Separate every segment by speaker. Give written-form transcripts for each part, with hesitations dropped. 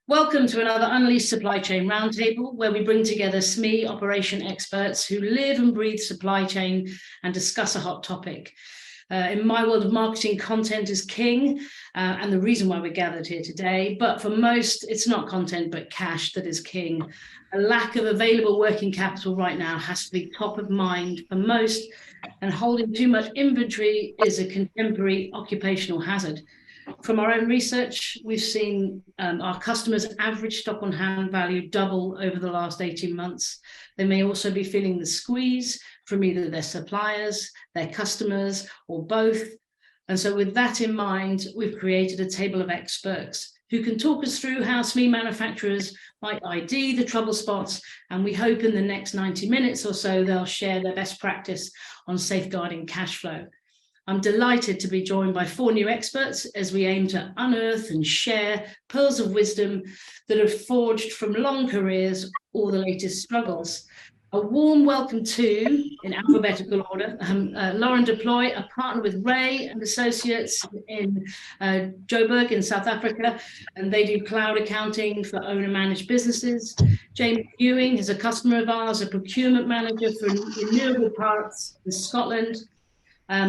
Speaker 1: Welcome to another Unleashed Supply Chain Roundtable, where we bring together SME operation experts who live and breathe supply chain and discuss a hot topic. In my world of marketing, content is king, and the reason why we're gathered here today. But for most, it's not content, but cash that is king. A lack of available working capital right now has to be top of mind for most, and holding too much inventory is a contemporary occupational hazard. From our own research, we've seen our customers' average stock on hand value double over the last 18 months. They may also be feeling the squeeze from either their suppliers, their customers, or both. And so with that in mind, we've created a table of experts who can talk us through how SME manufacturers might ID the trouble spots. And we hope in the next 90 minutes or so, they'll share their best practice on safeguarding cash flow. I'm delighted to be joined by 4 new experts as we aim to unearth and share pearls of wisdom that have forged from long careers or the latest struggles. A warm welcome to, in alphabetical order, Lauren Du Plooy, a partner with Rae Associates in Joburg in South Africa, and they do cloud accounting for owner-managed businesses. James Ewing is a customer of ours, a procurement manager for Renewable Parts in Scotland.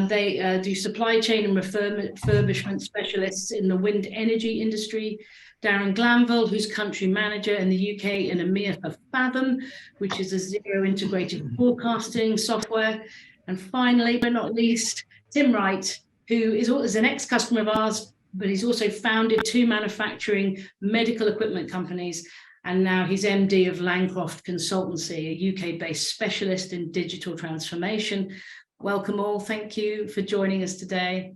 Speaker 1: They do supply chain and refurbishment specialists in the wind energy industry. Darren Glanville, who's country manager in the UK and EMEA for Fathom, which is a zero integrated forecasting software. And finally, but not least, Tim Wright, who is an ex-customer of ours, but he's also founded 2 manufacturing medical equipment companies. And now he's MD of Langcroft Consultancy, a UK-based specialist in digital transformation. Welcome all. Thank you for joining us today.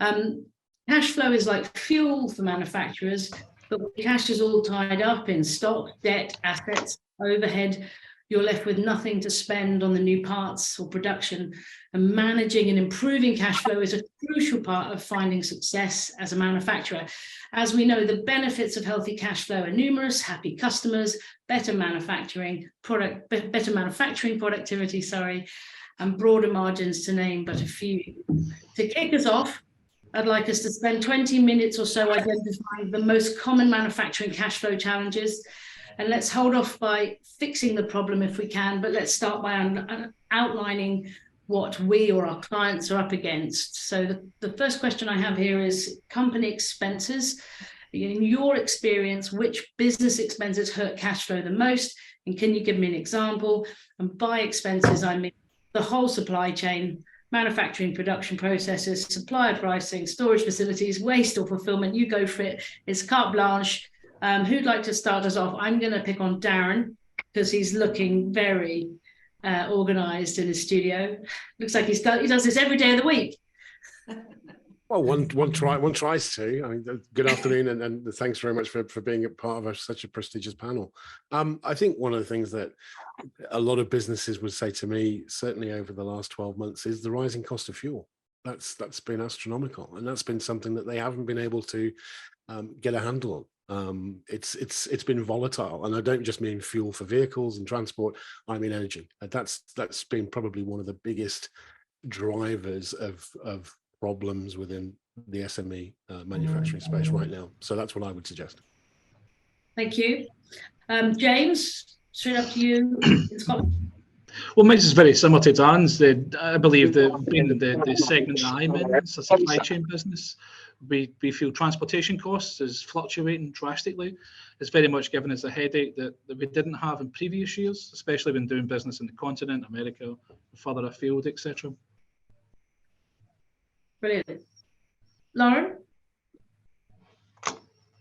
Speaker 1: Cash flow is like fuel for manufacturers, but when cash is all tied up in stock, debt, assets, overhead, you're left with nothing to spend on the new parts or production. And managing and improving cash flow is a crucial part of finding success as a manufacturer. As we know, the benefits of healthy cash flow are numerous: happy customers, better manufacturing productivity, and broader margins, to name but a few. To kick us off, I'd like us to spend 20 minutes or so identifying the most common manufacturing cash flow challenges. And let's hold off by fixing the problem if we can, but let's start by outlining what we or our clients are up against. So the first question I have here is company expenses. In your experience, which business expenses hurt cash flow the most? And can you give me an example? And by expenses, I mean the whole supply chain, manufacturing, production processes, supplier pricing, storage facilities, waste or fulfillment. You go for it. It's carte blanche. Who'd like to start us off? I'm going to pick on Darren because he's looking very organized in his studio. Looks like he does this every day of the week.
Speaker 2: Well, one tries to. I mean, good afternoon, and thanks very much for being a part of such a prestigious panel. I think one of the things that a lot of businesses would say to me, certainly over the last 12 months, is the rising cost of fuel. That's been astronomical, and that's been something that they haven't been able to get a handle on. It's been volatile, and I don't just mean fuel for vehicles and transport. I mean energy. That's been probably one of the biggest drivers of problems within the SME manufacturing space right now. So that's what I would suggest. Thank you.
Speaker 1: James, straight up to you in Scotland.
Speaker 3: Well, mine is very similar to Darren's. I believe being the segment that I'm in, it's a supply chain business. We feel transportation costs is fluctuating drastically. It's very much given us a headache that we didn't have in previous years, especially when doing business in the continent, America, further afield, etc.
Speaker 1: Brilliant. Lauren?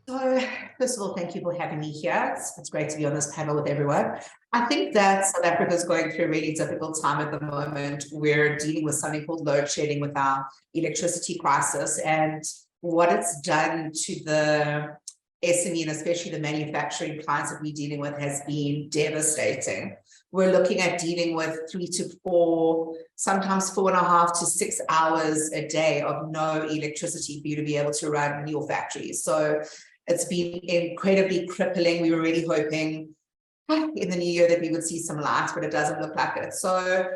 Speaker 4: So, first of all, thank you for having me here. It's great to be on this panel with everyone. I think that South Africa is going through a really difficult time at the moment. We're dealing with something called load shedding with our electricity crisis, and what it's done to the SME and especially the manufacturing clients that we're dealing with has been devastating. We're looking at dealing with 3 to 4, sometimes 4.5 to 6 hours a day of no electricity for you to be able to run your factories. So it's been incredibly crippling. We were really hoping in the new year that we would see some light, but it doesn't look like it. So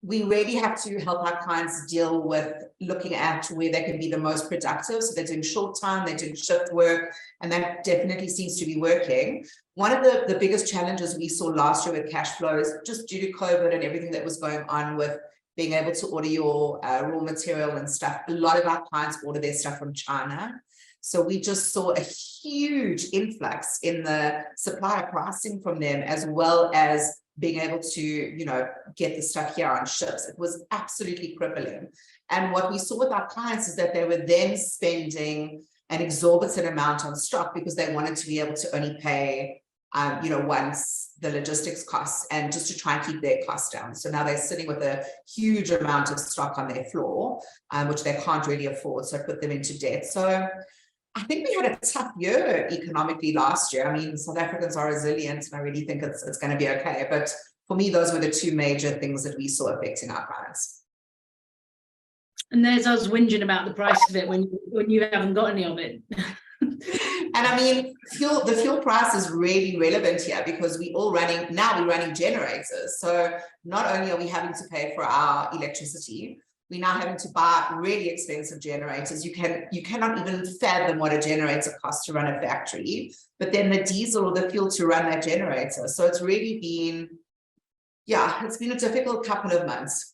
Speaker 4: we really have to help our clients deal with looking at where they can be the most productive. So they're doing short time, they're doing shift work, and that definitely seems to be working. One of the biggest challenges we saw last year with cash flows, just due to COVID and everything that was going on with being able to order your raw material and stuff, a lot of our clients order their stuff from China. So we just saw a huge influx in the supplier pricing from them, as well as being able to, you know, get the stuff here on ships. It was absolutely crippling. And what we saw with our clients is that they were then spending an exorbitant amount on stock because they wanted to be able to only pay, you know, once the logistics costs, and just to try and keep their costs down. So now they're sitting with a huge amount of stock on their floor, which they can't really afford. So it put them into debt. So I think we had a tough year economically last year. I mean, South Africans are resilient, and I really think it's going to be okay. But for me, those were the two major things that we saw affecting our clients.
Speaker 1: And there's us whinging about the price of it when you haven't got any of it.
Speaker 4: And I mean, the fuel price is really relevant here, because we're running generators. So not only are we having to pay for our electricity, we're now having to buy really expensive generators. You cannot even fathom what a generator costs to run a factory, but then the diesel or the fuel to run that generator. So it's really been, it's been a difficult couple of months.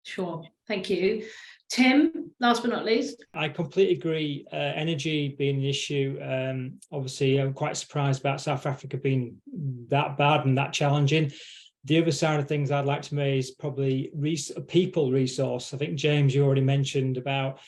Speaker 1: Sure, thank you. Tim, last but not least.
Speaker 5: I completely agree. Energy being an issue. Obviously, I'm quite surprised about South Africa being that bad and that challenging. The other side of things I'd like to make is probably people resource. I think, James, you already mentioned about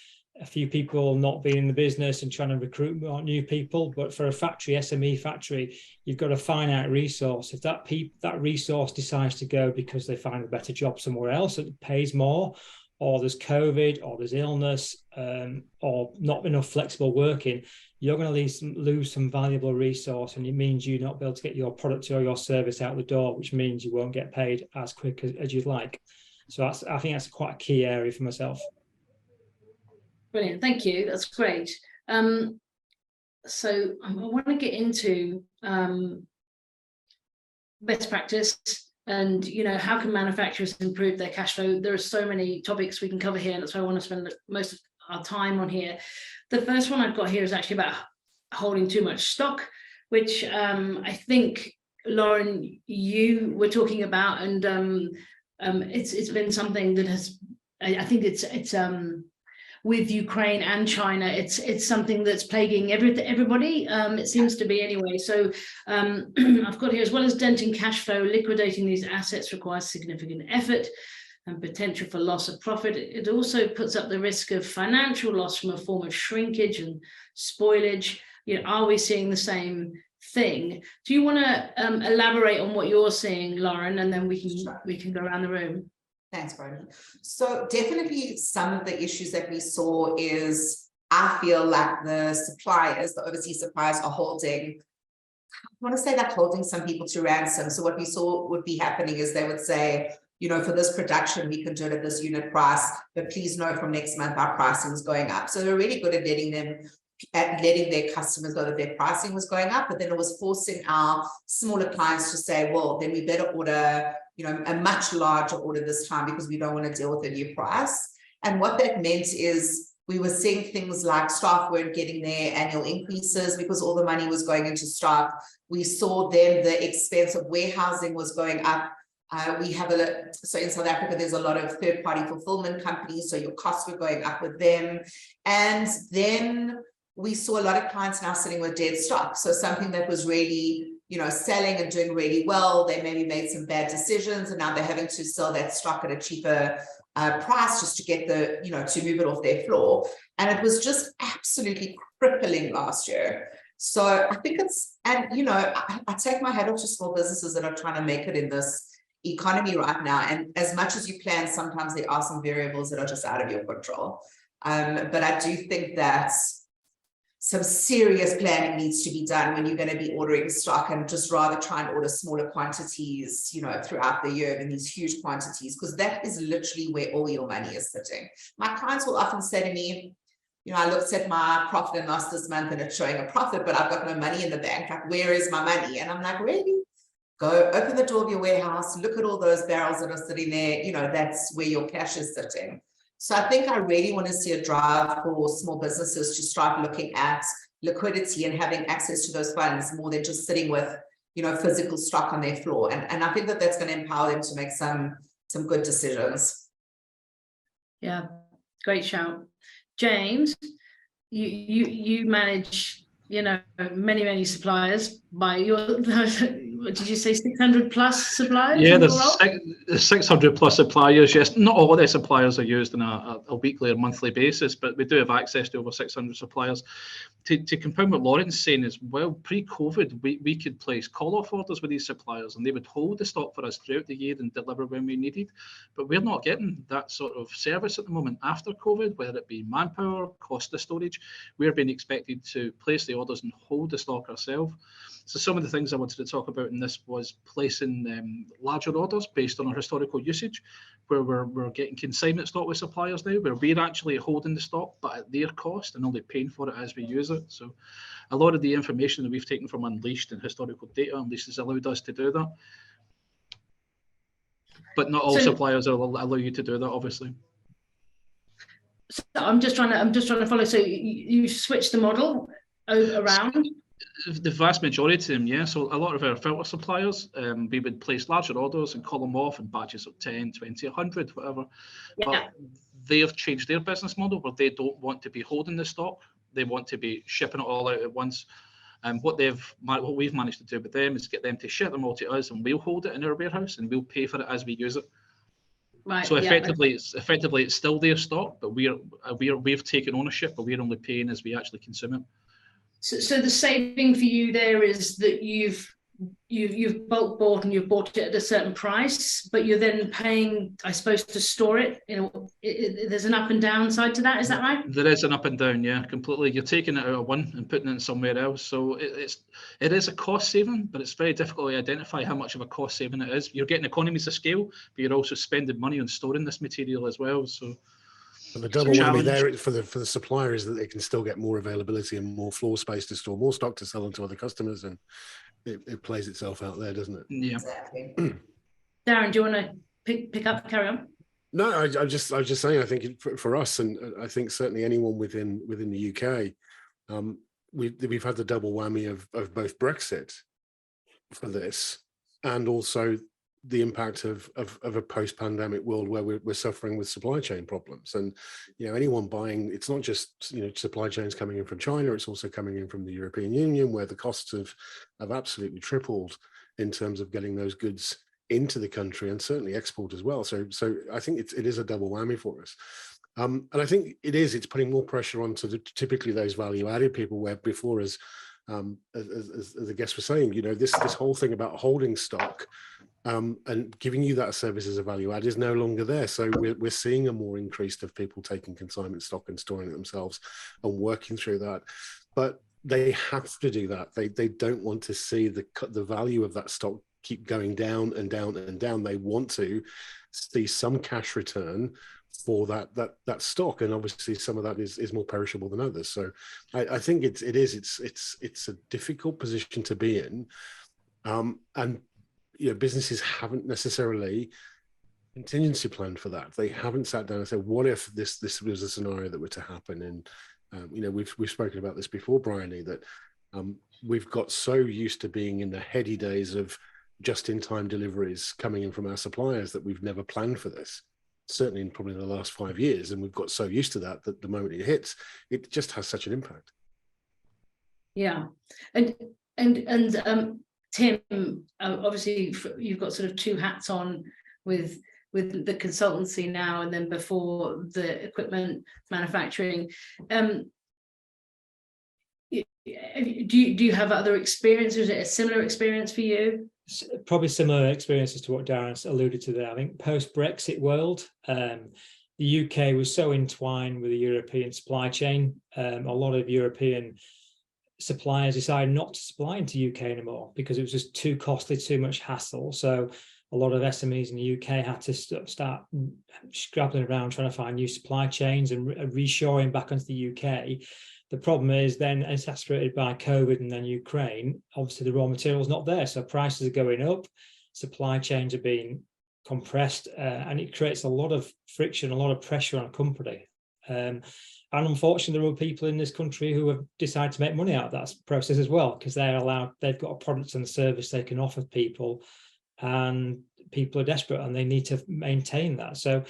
Speaker 5: a few people not being in the business and trying to recruit more new people. But for a factory, SME factory, you've got a finite resource. If that resource decides to go because they find a better job somewhere else that pays more, or there's COVID, or there's illness, or not enough flexible working, you're going to lose some valuable resource, and it means you not be able to get your product or your service out the door, which means you won't get paid as quick as you'd like. So I think that's quite a key area for myself.
Speaker 1: Brilliant, thank you. That's great. So I want to get into best practice. And, you know, how can manufacturers improve their cash flow? There are so many topics we can cover here, and that's why I want to spend most of our time on here. The first one I've got here is actually about holding too much stock, which I think, Lauren, you were talking about, and it's been something that has, I think it's with Ukraine and China, it's something that's plaguing everybody. It seems to be anyway. So I've got here, as well as denting cash flow, liquidating these assets requires significant effort and potential for loss of profit. It also puts up the risk of financial loss from a form of shrinkage and spoilage. You know, are we seeing the same thing? Do you want to elaborate on what you're seeing, Lauren, and then we can go around the room?
Speaker 4: Thanks, Bryony. So definitely some of the issues that we saw is, I feel like the suppliers, the overseas suppliers, are holding, I want to say that holding some people to ransom. So what we saw would be happening is they would say, you know, for this production, we can do it at this unit price, but please know from next month our pricing is going up. So they're really good at letting their customers know that their pricing was going up, but then it was forcing our smaller clients to say, well, then we better order, you know, a much larger order this time because we don't want to deal with a new price. And what that meant is we were seeing things like staff weren't getting their annual increases because all the money was going into stock. We saw then the expense of warehousing was going up. So in South Africa, there's a lot of third-party fulfillment companies, so your costs were going up with them. And then we saw a lot of clients now sitting with dead stock. So something that was really, you know, selling and doing really well, they maybe made some bad decisions, and now they're having to sell that stock at a cheaper price just to get the, you know, to move it off their floor. And it was just absolutely crippling last year. So I think and you know, I take my hat off to small businesses that are trying to make it in this economy right now. And as much as you plan, sometimes there are some variables that are just out of your control. But I do think that some serious planning needs to be done when you're going to be ordering stock, and just rather try and order smaller quantities, you know, throughout the year than these huge quantities, because that is literally where all your money is sitting. My clients will often say to me, you know, I looked at my profit and loss this month and it's showing a profit, but I've got no money in the bank. Like, where is my money? And I'm like, really? Go open the door of your warehouse, look at all those barrels that are sitting there, you know, that's where your cash is sitting. So I think I really want to see a drive for small businesses to start looking at liquidity and having access to those funds more than just sitting with, you know, physical stock on their floor. And I think that that's going to empower them to make some good decisions.
Speaker 1: Yeah, great shout. James, you manage, you know, many suppliers by your, what did you say, 600 plus suppliers?
Speaker 3: Yeah, there's 600 plus suppliers. Yes, not all of their suppliers are used on a weekly or monthly basis, but we do have access to over 600 suppliers. To compound what Lauren's saying as well, pre-COVID, we could place call-off orders with these suppliers and they would hold the stock for us throughout the year and deliver when we needed. But we're not getting that sort of service at the moment after COVID, whether it be manpower, cost of storage. We're being expected to place the orders and hold the stock ourselves. So some of the things I wanted to talk about in this was placing larger orders based on our historical usage, where we're getting consignment stock with suppliers now, where we're actually holding the stock, but at their cost and only paying for it as we use it. So a lot of the information that we've taken from Unleashed and historical data, Unleashed has allowed us to do that. But not all suppliers will allow you to do that, obviously.
Speaker 1: So I'm just trying to follow. So you switched the model around?
Speaker 3: The vast majority of them, yeah. So a lot of our filter suppliers, we would place larger orders and call them off in batches of 10, 20, 100, whatever. Yeah. But they've changed their business model where they don't want to be holding the stock. They want to be shipping it all out at once. And what we've managed to do with them is get them to ship them all to us, and we'll hold it in our warehouse and we'll pay for it as we use it. Right. So effectively, it's still their stock, but we've taken ownership, but we're only paying as we actually consume it.
Speaker 1: So the saving for you there is that you've bulk bought and you've bought it at a certain price, but you're then paying, I suppose, to store it. You know, there's an up and down side to that. Is that right?
Speaker 3: There is an up and down, yeah, completely. You're taking it out of one and putting it somewhere else. So it is a cost saving, but it's very difficult to identify how much of a cost saving it is. You're getting economies of scale, but you're also spending money on storing this material as well. So.
Speaker 2: And the double whammy there for the supplier is that they can still get more availability and more floor space to store more stock to sell on to other customers, and it plays itself out there, doesn't it?
Speaker 3: Yeah.
Speaker 4: Exactly.
Speaker 1: Darren, do you want to pick up? Carry on.
Speaker 2: No, I was just saying. I think for us, and I think certainly anyone within the UK, we've had the double whammy of both Brexit for this, and also the impact of a post-pandemic world where we're suffering with supply chain problems. And anyone buying, it's not just supply chains coming in from China, it's also coming in from the European Union, where the costs have absolutely tripled in terms of getting those goods into the country, and certainly export as well. So I think it is a double whammy for us. And I think it's putting more pressure onto typically those value-added people, where before, as the guests were saying, this whole thing about holding stock and giving you that service as a value add is no longer there. So we're seeing a more increased of people taking consignment stock and storing it themselves and working through that. But they have to do that. They don't want to see the value of that stock keep going down and down and down. They want to see some cash return for that stock, and obviously some of that is more perishable than others. So I think it's a difficult position to be in, and businesses haven't necessarily contingency planned for that. They haven't sat down and said, what if this was a scenario that were to happen? And we've spoken about this before, Bryony, that we've got so used to being in the heady days of just-in-time deliveries coming in from our suppliers that we've never planned for this, certainly in probably the last 5 years. And we've got so used to that the moment it hits, it just has such an impact. Yeah.
Speaker 1: And Tim, obviously you've got sort of two hats on with the consultancy now, and then before the equipment manufacturing. Do you have other experience? Is it a similar experience for you?
Speaker 5: Probably similar experiences to what Darren alluded to there. I think post-Brexit world, the UK was so entwined with the European supply chain. A lot of European suppliers decided not to supply into UK anymore because it was just too costly, too much hassle. So a lot of SMEs in the UK had to start scrabbling around trying to find new supply chains and reshoring back onto the UK. The problem is then exacerbated by COVID and then Ukraine, obviously the raw material is not there. So prices are going up, supply chains are being compressed, and it creates a lot of friction, a lot of pressure on a company. And unfortunately, there are people in this country who have decided to make money out of that process as well, because they've got a product and a service they can offer people, and people are desperate and they need to maintain that. So,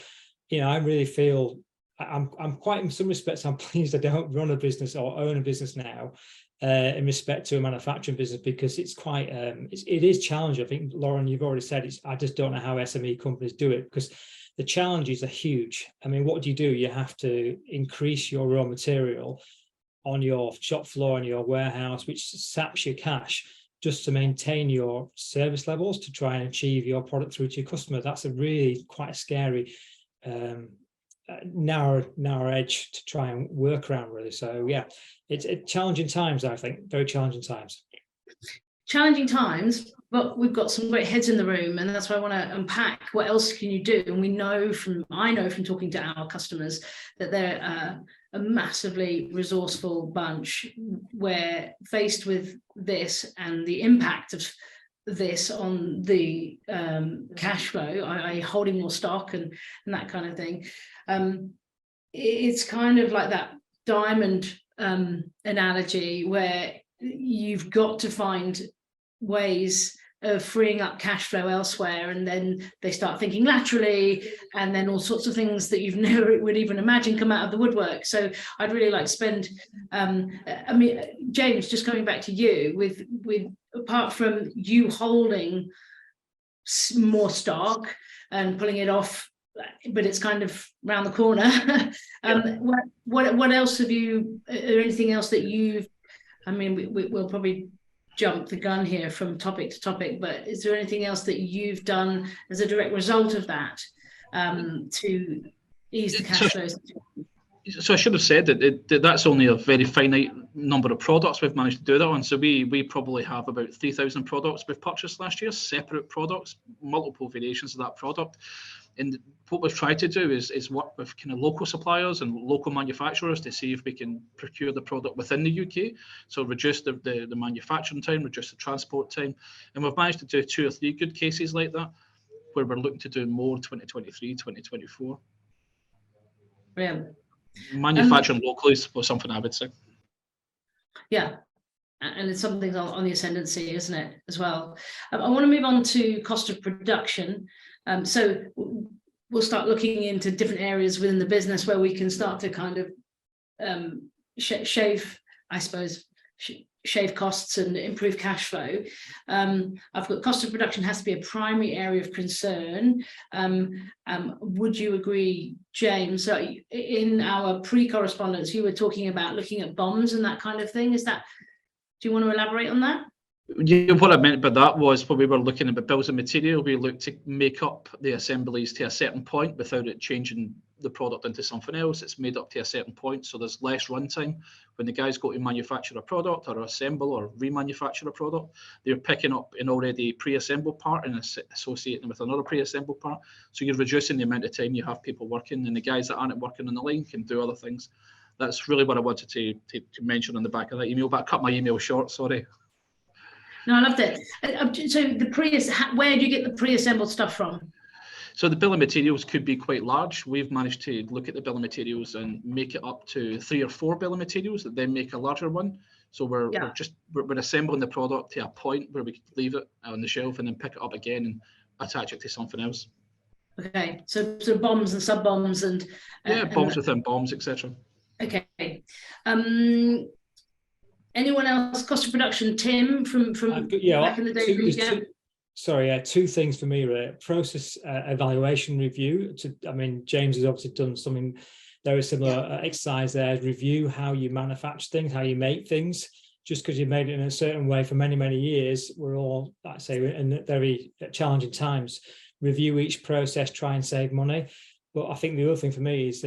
Speaker 5: I really feel I'm quite, in some respects, I'm pleased I don't run a business or own a business now in respect to a manufacturing business, because it's quite, it is challenging. I think, Lauren, you've already said I just don't know how SME companies do it, because the challenges are huge. I mean, what do? You have to increase your raw material on your shop floor and your warehouse, which saps your cash just to maintain your service levels to try and achieve your product through to your customer. That's a really quite a scary narrow edge to try and work around, really. So yeah, it's challenging times, I think, very challenging times.
Speaker 1: Challenging times, but we've got some great heads in the room, and that's why I want to unpack what else can you do. And I know from talking to our customers that they're a massively resourceful bunch, where faced with this and the impact of this on the cash flow, I holding more stock and that kind of thing. It's kind of like that diamond analogy, where you've got to find ways of freeing up cash flow elsewhere, and then they start thinking laterally, and then all sorts of things that you've never would even imagine come out of the woodwork. So I'd really like to spend I mean, James, just coming back to you, with apart from you holding more stock and pulling it off, but it's kind of round the corner. What else have you, or anything else that you've, I mean, we'll probably jump the gun here from topic to topic, but is there anything else that you've done as a direct result of that to ease the cash flows?
Speaker 3: So I should have said that that's only a very finite number of products we've managed to do that on. So we probably have about 3,000 products we've purchased last year, separate products, multiple variations of that product. And what we've tried to do is work with kind of local suppliers and local manufacturers to see if we can procure the product within the UK. So reduce the manufacturing time, reduce the transport time. And we've managed to do 2 or 3 good cases like that, where we're looking to do more 2023, 2024.
Speaker 1: Brilliant.
Speaker 3: Manufacturing locally was something I would say.
Speaker 1: Yeah, and it's something on the ascendancy, isn't it, as well? I want to move on to cost of production. So we'll start looking into different areas within the business where we can start to kind of shave, I suppose, shave costs and improve cash flow. I've got cost of production has to be a primary area of concern. Would you agree, James? So in our pre-correspondence, you were talking about looking at bombs and that kind of thing. Do you want to elaborate on that?
Speaker 3: Yeah, what I meant by that was when we were looking at the bills of material, we looked to make up the assemblies to a certain point without it changing the product into something else. It's made up to a certain point, so there's less runtime. When the guys go to manufacture a product or assemble or remanufacture a product, they're picking up an already pre-assembled part and associating with another pre-assembled part. So you're reducing the amount of time you have people working, and the guys that aren't working on the line can do other things. That's really what I wanted to mention on the back of that email, but I cut my email short, sorry.
Speaker 1: No, I loved it. So where do you get the pre-assembled stuff from?
Speaker 3: So the bill of materials could be quite large. We've managed to look at the bill of materials and make it up to 3 or 4 bill of materials that then make a larger one. So we're assembling the product to a point where we could leave it on the shelf and then pick it up again and attach it to something else.
Speaker 1: Okay, so bombs and sub bombs and
Speaker 3: bombs within bombs, etc.
Speaker 1: Okay. Anyone else? Cost of production, Tim, from back in the day.
Speaker 5: Two things for me, Ray. Process evaluation review. James has obviously done something very similar exercise there. Review how you manufacture things, how you make things. Just because you made it in a certain way for many, many years, we're all, I'd say, in very challenging times. Review each process, try and save money. But I think the other thing for me is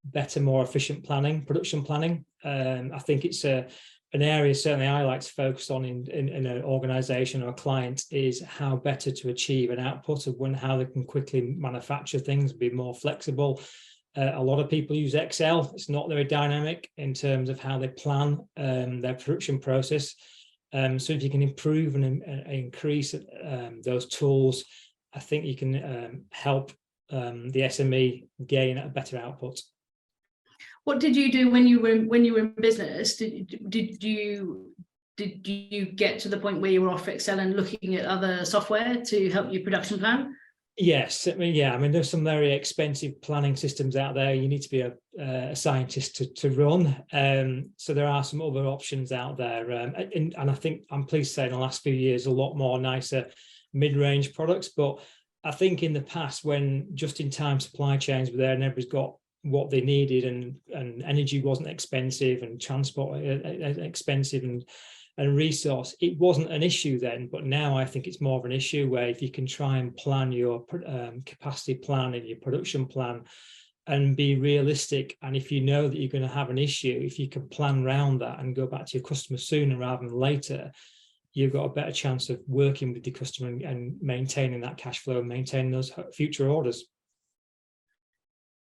Speaker 5: better, more efficient planning, production planning. I think it's an area certainly I like to focus on in an organisation or a client, is how better to achieve an output of how they can quickly manufacture things, be more flexible, A lot of people use Excel. It's not very dynamic in terms of how they plan their production process. So if you can improve and increase those tools, I think you can help the SME gain a better output.
Speaker 1: What did you do when you were in business? Did you get to the point where you were off Excel and looking at other software to help your production plan?
Speaker 5: Yes, I mean, there's some very expensive planning systems out there. You need to be a scientist to run. So there are some other options out there. And I think I'm pleased to say in the last few years, a lot more nicer mid-range products. But I think in the past, when just-in-time supply chains were there and everybody's got what they needed and energy wasn't expensive and transport expensive and resource, it wasn't an issue then, but now I think it's more of an issue where if you can try and plan your capacity plan and your production plan and be realistic, and if you know that you're going to have an issue, if you can plan around that and go back to your customer sooner rather than later, you've got a better chance of working with the customer and maintaining that cash flow and maintaining those future orders.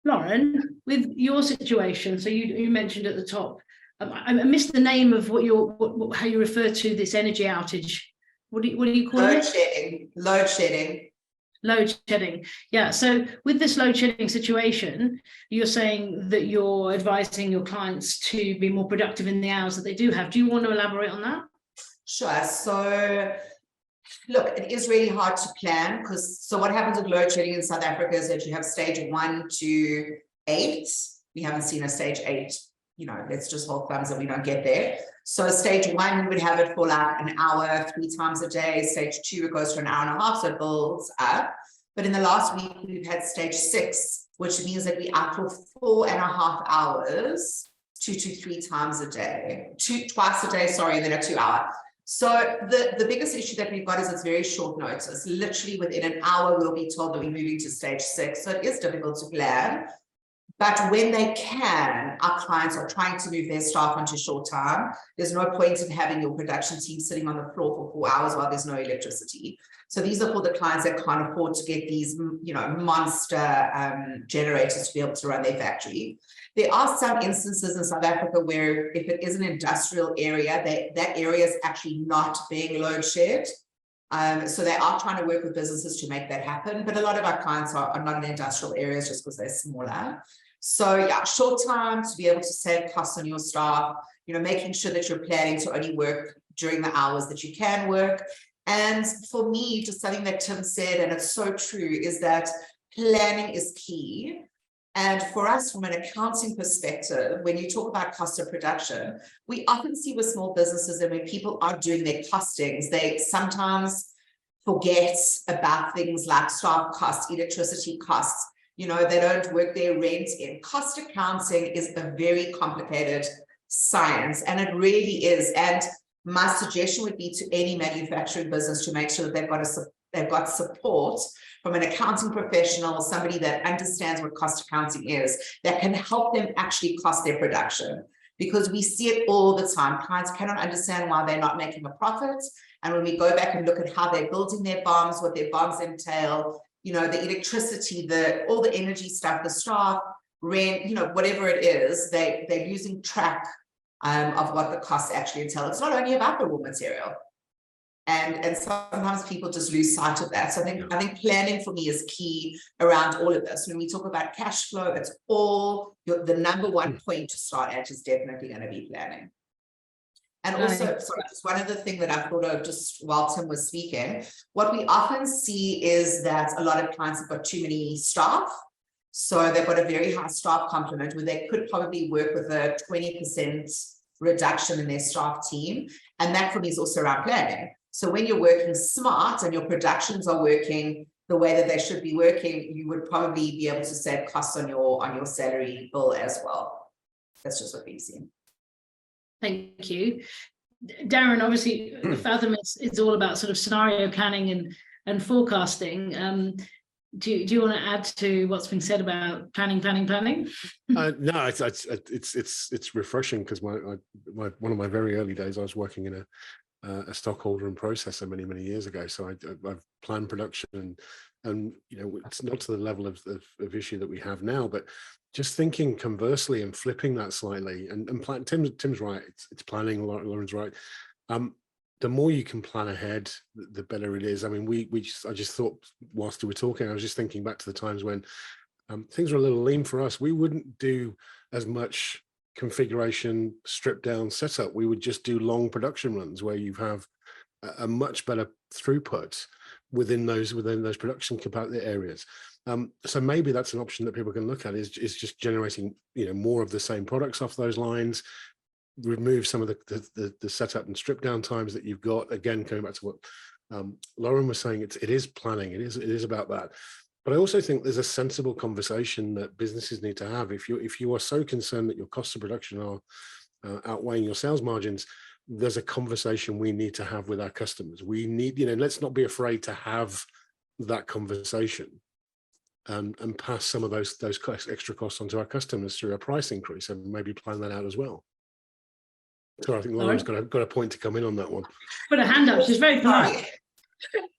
Speaker 1: Lauren, with your situation, so you mentioned at the top, I missed the name of how you refer to this energy outage. What do you call it?
Speaker 4: Load shedding.
Speaker 1: Load shedding. Yeah. So with this load shedding situation, you're saying that you're advising your clients to be more productive in the hours that they do have. Do you want to elaborate on that?
Speaker 4: Sure. So look, it is really hard to plan so what happens with load shedding in South Africa is that you have stage 1 to 8. We haven't seen a stage 8. Let's just hold thumbs that we don't get there. So stage 1, we would have it for like an hour, 3 times a day. Stage 2, it goes to an hour and a half, so it builds up. But in the last week, we've had stage 6, which means that we are for 4.5 hours, 2 to 3 times a day, twice a day, and then a 2 hour. So the biggest issue that we've got is it's very short notice. Literally within an hour, we'll be told that we're moving to stage 6. So it is difficult to plan. But when they can, our clients are trying to move their staff onto short time. There's no point in having your production team sitting on the floor for 4 hours while there's no electricity. So these are for the clients that can't afford to get these, monster generators to be able to run their factory. There are some instances in South Africa where if it is an industrial area, that area is actually not being load shed. So they are trying to work with businesses to make that happen. But a lot of our clients are not in industrial areas just because they're smaller. So yeah, short time to be able to save costs on your staff, making sure that you're planning to only work during the hours that you can work. And for me, just something that Tim said, and it's so true, is that planning is key. And for us, from an accounting perspective, when you talk about cost of production, we often see with small businesses that when people are doing their costings, they sometimes forget about things like staff costs, electricity costs. They don't work their rent in. Cost accounting is a very complicated science, and it really is. And my suggestion would be to any manufacturing business to make sure that they've got support from an accounting professional, somebody that understands what cost accounting is, that can help them actually cost their production. Because we see it all the time. Clients cannot understand why they're not making a profit. And when we go back and look at how they're building their bombs, what their bombs entail, the electricity, all the energy stuff, the staff, rent, whatever it is, they're losing track of what the costs actually entail. It's not only about the raw material. And sometimes people just lose sight of that. So I think planning for me is key around all of this. When we talk about cash flow, it's all the number one point to start at is definitely going to be planning. And also, sorry, just one other thing that I thought of just while Tim was speaking, what we often see is that a lot of clients have got too many staff. So they've got a very high staff complement where they could probably work with a 20% reduction in their staff team. And that for me is also around planning. So when you're working smart and your productions are working the way that they should be working, you would probably be able to save costs on your salary bill as well. That's just what we've seen.
Speaker 1: Thank you. Darren, obviously, Fathom is all about sort of scenario planning and forecasting. Do you want to add to what's been said about planning?
Speaker 2: No, it's refreshing because one of my very early days, I was working in a stockholder and processor many years ago. So I've planned production and it's not to the level of issue that we have now, but just thinking conversely and flipping that slightly, and plan, Tim's right. It's planning. Lauren's right. The more you can plan ahead, the better it is. I mean, I just thought whilst we were talking, I was just thinking back to the times when things were a little lean for us. We wouldn't do as much configuration, strip down, setup. We would just do long production runs where you have a much better throughput within those production capacity areas. So maybe that's an option that people can look at, is just generating, more of the same products off those lines, remove some of the setup and strip down times that you've got. Again, going back to what Lauren was saying, it is planning. It is about that. But I also think there's a sensible conversation that businesses need to have. If you are so concerned that your costs of production are outweighing your sales margins, there's a conversation we need to have with our customers. We need, let's not be afraid to have that conversation and pass some of those extra costs onto our customers through a price increase, and maybe plan that out as well. So I think Lauren's got a point to come in on that one.
Speaker 1: Put a hand up. She's very polite.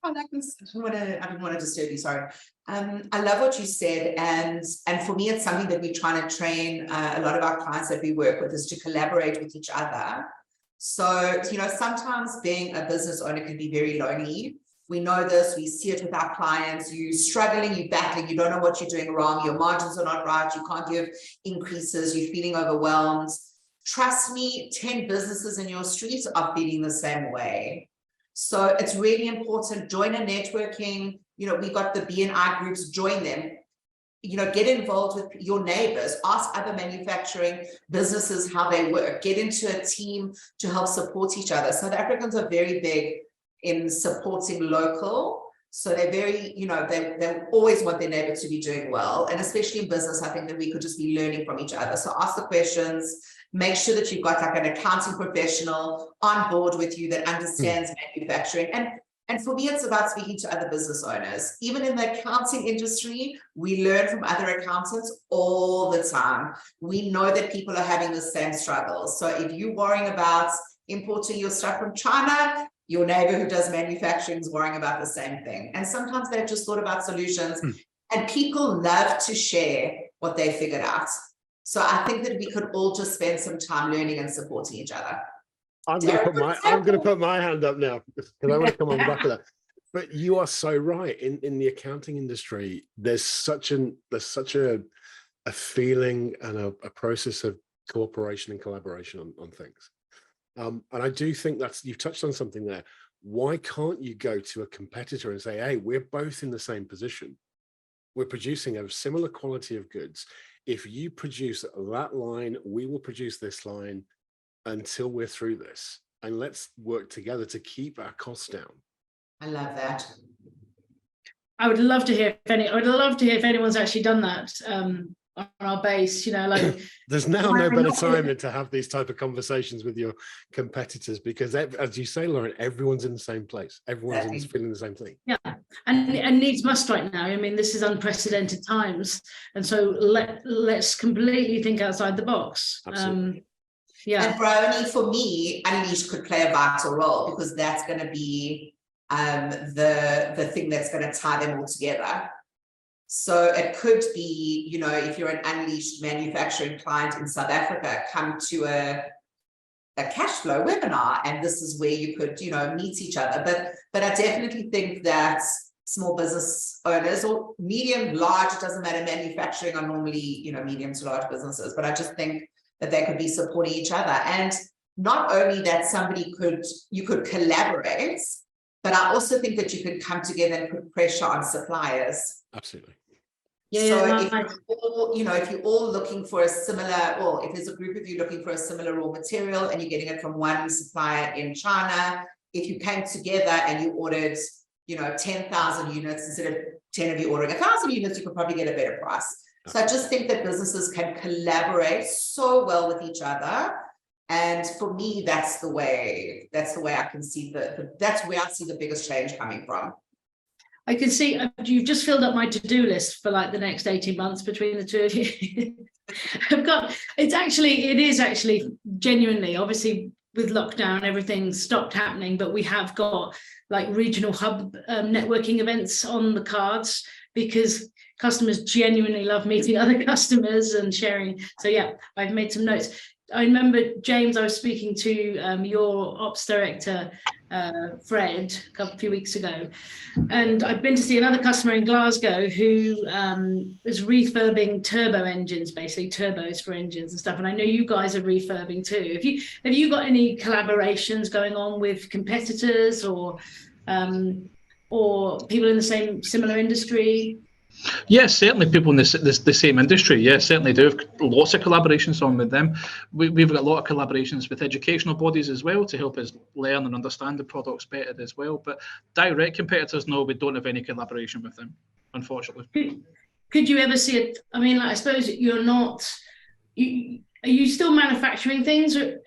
Speaker 4: I didn't want to disturb you. Sorry. I love what you said, and for me, it's something that we're trying to train a lot of our clients that we work with, is to collaborate with each other. So, sometimes being a business owner can be very lonely. We know this, we see it with our clients. You're struggling, you're battling, you don't know what you're doing wrong, your margins are not right, you can't give increases, you're feeling overwhelmed. Trust me, 10 businesses in your street are feeling the same way. So it's really important, join a networking, we got the BNI groups, join them. Get involved with your neighbors, ask other manufacturing businesses how they work, get into a team to help support each other. South Africans are very big in supporting local. So they're very, they always want their neighbor to be doing well. And especially in business, I think that we could just be learning from each other. So ask the questions, make sure that you've got like an accounting professional on board with you that understands manufacturing. And for me, it's about speaking to other business owners. Even in the accounting industry, we learn from other accountants all the time. We know that people are having the same struggles. So if you're worrying about importing your stuff from China, your neighbor who does manufacturing is worrying about the same thing. And sometimes they've just thought about solutions. And people love to share what they figured out. So I think that we could all just spend some time learning and supporting each other.
Speaker 2: I'm going to put my hand up now because I want to come on the back of that. But you are so right. In the accounting industry, there's such a feeling and a process of cooperation and collaboration on things. And I do think you've touched on something there. Why can't you go to a competitor and say, hey, we're both in the same position. We're producing a similar quality of goods. If you produce that line, we will produce this line until we're through this. And let's work together to keep our costs down.
Speaker 4: I love that.
Speaker 1: I would love to hear if anyone's actually done that on our base,
Speaker 2: There's now no better time than to have these type of conversations with your competitors, because as you say, Lauren, everyone's in the same place. Everyone's feeling the same thing.
Speaker 1: Yeah, and needs must right now. I mean, this is unprecedented times. And so let's completely think outside the box.
Speaker 2: Absolutely.
Speaker 4: And Bryony, for me, Unleashed could play a vital role, because that's going to be the thing that's going to tie them all together. So it could be, if you're an Unleashed manufacturing client in South Africa, come to a cash flow webinar, and this is where you could, meet each other. But I definitely think that small business owners, or medium, large, it doesn't matter, manufacturing are normally, medium to large businesses, but I just think that they could be supporting each other. And not only that, you could collaborate, but I also think that you could come together and put pressure on suppliers.
Speaker 2: Absolutely.
Speaker 4: If you're all looking for a similar, or if there's a group of you looking for a similar raw material and you're getting it from one supplier in China, if you came together and you ordered, 10,000 units instead of 10 of you ordering 1,000 units, you could probably get a better price. So I just think that businesses can collaborate so well with each other. And for me, that's the way I can see that's where I see the biggest change coming from.
Speaker 1: I can see you've just filled up my to-do list for like the next 18 months between the two of you. It is actually genuinely, obviously with lockdown, everything stopped happening, but we have got like regional hub networking events on the cards. because customers genuinely love meeting other customers and sharing. So yeah, I've made some notes. I remember, James, I was speaking to your ops director, Fred, a few weeks ago, and I've been to see another customer in Glasgow who is refurbing turbo engines, basically turbos for engines and stuff. And I know you guys are refurbing too. Have you got any collaborations going on with competitors or people in the similar industry?
Speaker 3: Yes, certainly people in the same industry. Yes, certainly do have lots of collaborations on with them. We've got a lot of collaborations with educational bodies as well to help us learn and understand the products better as well. But direct competitors, no, we don't have any collaboration with them, unfortunately.
Speaker 1: Could you ever see it? I mean, I suppose you're not. Are you still manufacturing things? Or?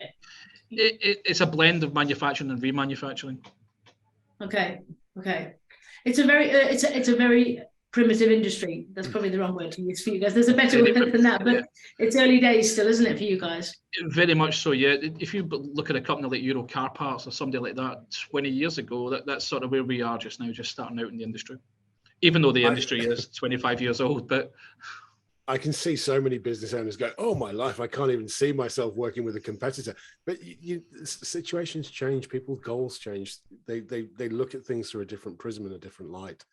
Speaker 3: It's a blend of manufacturing and remanufacturing.
Speaker 1: Okay. It's a very primitive industry. That's probably the wrong word to use for you guys. There's a better word than that, but it's early days still, isn't it, for you guys?
Speaker 3: Very much so, yeah. If you look at a company like Euro Car Parts or somebody like that 20 years ago, that's sort of where we are just now, just starting out in the industry. Even though the industry is 25 years old, but
Speaker 2: I can see so many business owners go, oh, my life, I can't even see myself working with a competitor. But situations change, people's goals change. They look at things through a different prism and a different light.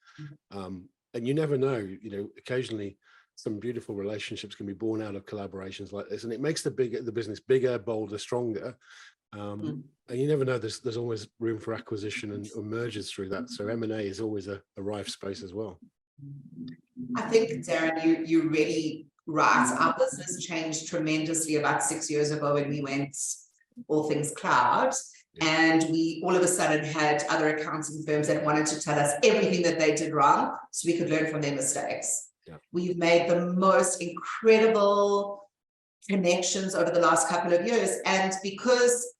Speaker 2: And you never know, occasionally some beautiful relationships can be born out of collaborations like this. And it makes the business bigger, bolder, stronger. And you never know, there's always room for acquisition and mergers through that. So M&A is always a rife space as well.
Speaker 4: I think, Darren, you're really right. Our business changed tremendously about 6 years ago when we went all things cloud. And we all of a sudden had other accounting firms that wanted to tell us everything that they did wrong so we could learn from their mistakes. Yeah. We've made the most incredible connections over the last couple of years. And because,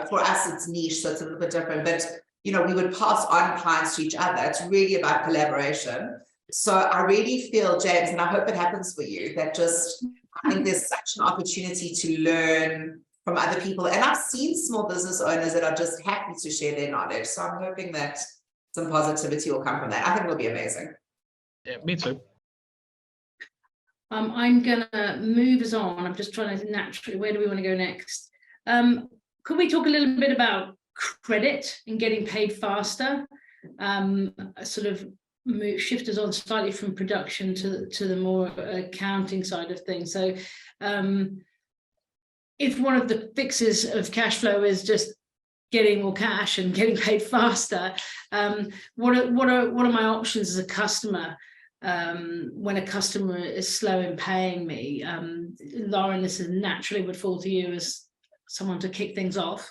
Speaker 4: for us, it's niche, so it's a little bit different, but, we would pass on clients to each other. It's really about collaboration. So I really feel, James, and I hope it happens for you, that I think there's such an opportunity to learn from other people. And I've seen small business owners that are just happy to share their knowledge. So I'm hoping that some positivity will come from that. I think it'll be amazing.
Speaker 3: Yeah, me too.
Speaker 1: I'm gonna move us on. I'm just trying to naturally, where do we want to go next? Could we talk a little bit about credit and getting paid faster? Sort of shift us on slightly from production to the more accounting side of things. So if one of the fixes of cash flow is just getting more cash and getting paid faster, what are my options as a customer when a customer is slow in paying me? Lauren, this is naturally would fall to you as someone to kick things off.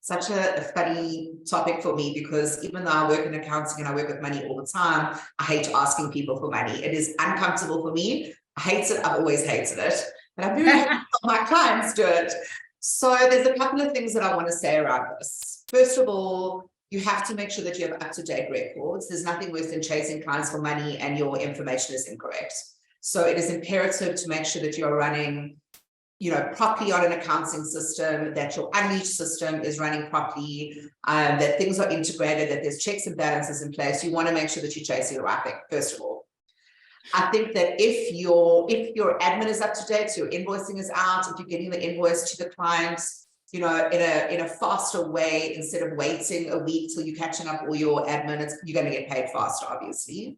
Speaker 4: Such a funny topic for me, because even though I work in accounting and I work with money all the time, I hate asking people for money. It is uncomfortable for me. I hate it. I've always hated it. But I'm very happy to help my clients do it. So there's a couple of things that I want to say around this. First of all, you have to make sure that you have up-to-date records. There's nothing worse than chasing clients for money and your information is incorrect. So it is imperative to make sure that you're running properly on an accounting system, that your Unleash system is running properly, that things are integrated, that there's checks and balances in place. You want to make sure that you're chasing the right thing, first of all. I think that if your admin is up to date, so your invoicing is out, if you're getting the invoice to the clients, in a faster way, instead of waiting a week till you're catching up all your admin, you're going to get paid faster, obviously.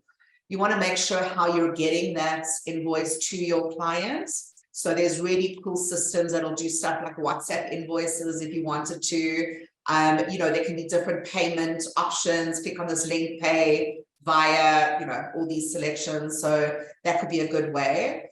Speaker 4: You want to make sure how you're getting that invoice to your clients. So there's really cool systems that'll do stuff like WhatsApp invoices if you wanted to. There can be different payment options. Click on this link, pay via, all these selections. So that could be a good way.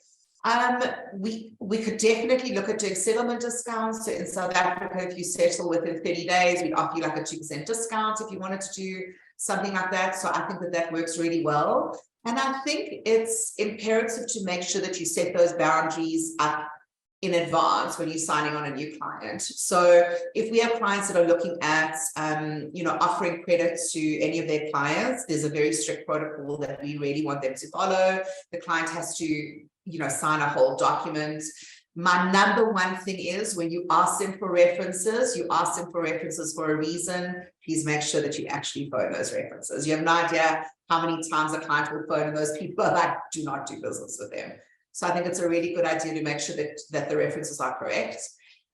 Speaker 4: We could definitely look at doing settlement discounts. So in South Africa, if you settle within 30 days, we'd offer you like a 2% discount if you wanted to do something like that. So I think that works really well. And I think it's imperative to make sure that you set those boundaries up in advance when you're signing on a new client. So if we have clients that are looking at, offering credit to any of their clients, there's a very strict protocol that we really want them to follow. The client has to, sign a whole document. My number one thing is when you ask them for references, you ask them for references for a reason. Please make sure that you actually phone those references. You have no idea how many times a client will phone and those people are like, do not do business with them. So I think it's a really good idea to make sure that the references are correct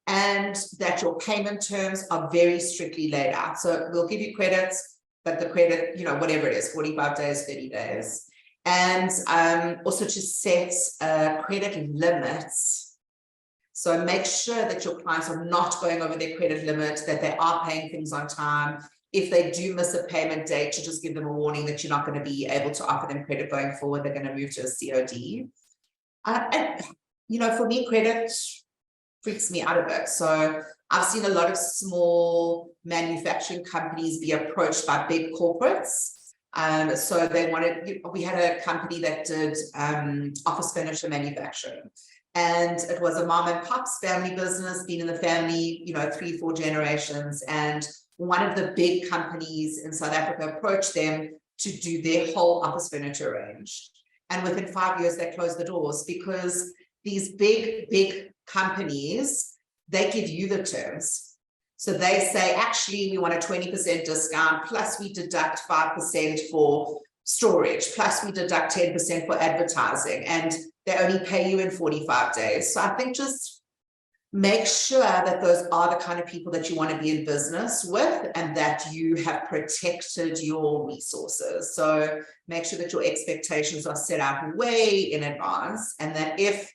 Speaker 4: and that your payment terms are very strictly laid out. So we'll give you credits, but the credit, you know, whatever it is, 45 days, 30 days. And also to set credit limits. So make sure that your clients are not going over their credit limit, that they are paying things on time. If they do miss a payment date, you just give them a warning that you're not going to be able to offer them credit going forward. They're going to move to a COD. And, you know, for me, credit freaks me out a bit. So I've seen a lot of small manufacturing companies be approached by big corporates. So they wanted, we had a company that did office furniture manufacturing. And it was a mom and pop's family business, been in the family, you know, 3-4 generations. And one of the big companies in South Africa approached them to do their whole office furniture range. And within 5 years, they closed the doors because these big companies, they give you the terms. So they say, actually, we want a 20% discount, plus we deduct 5% for storage, plus we deduct 10% for advertising. And they only pay you in 45 days. So I think just make sure that those are the kind of people that you want to be in business with and that you have protected your resources. So make sure that your expectations are set out way in advance and that if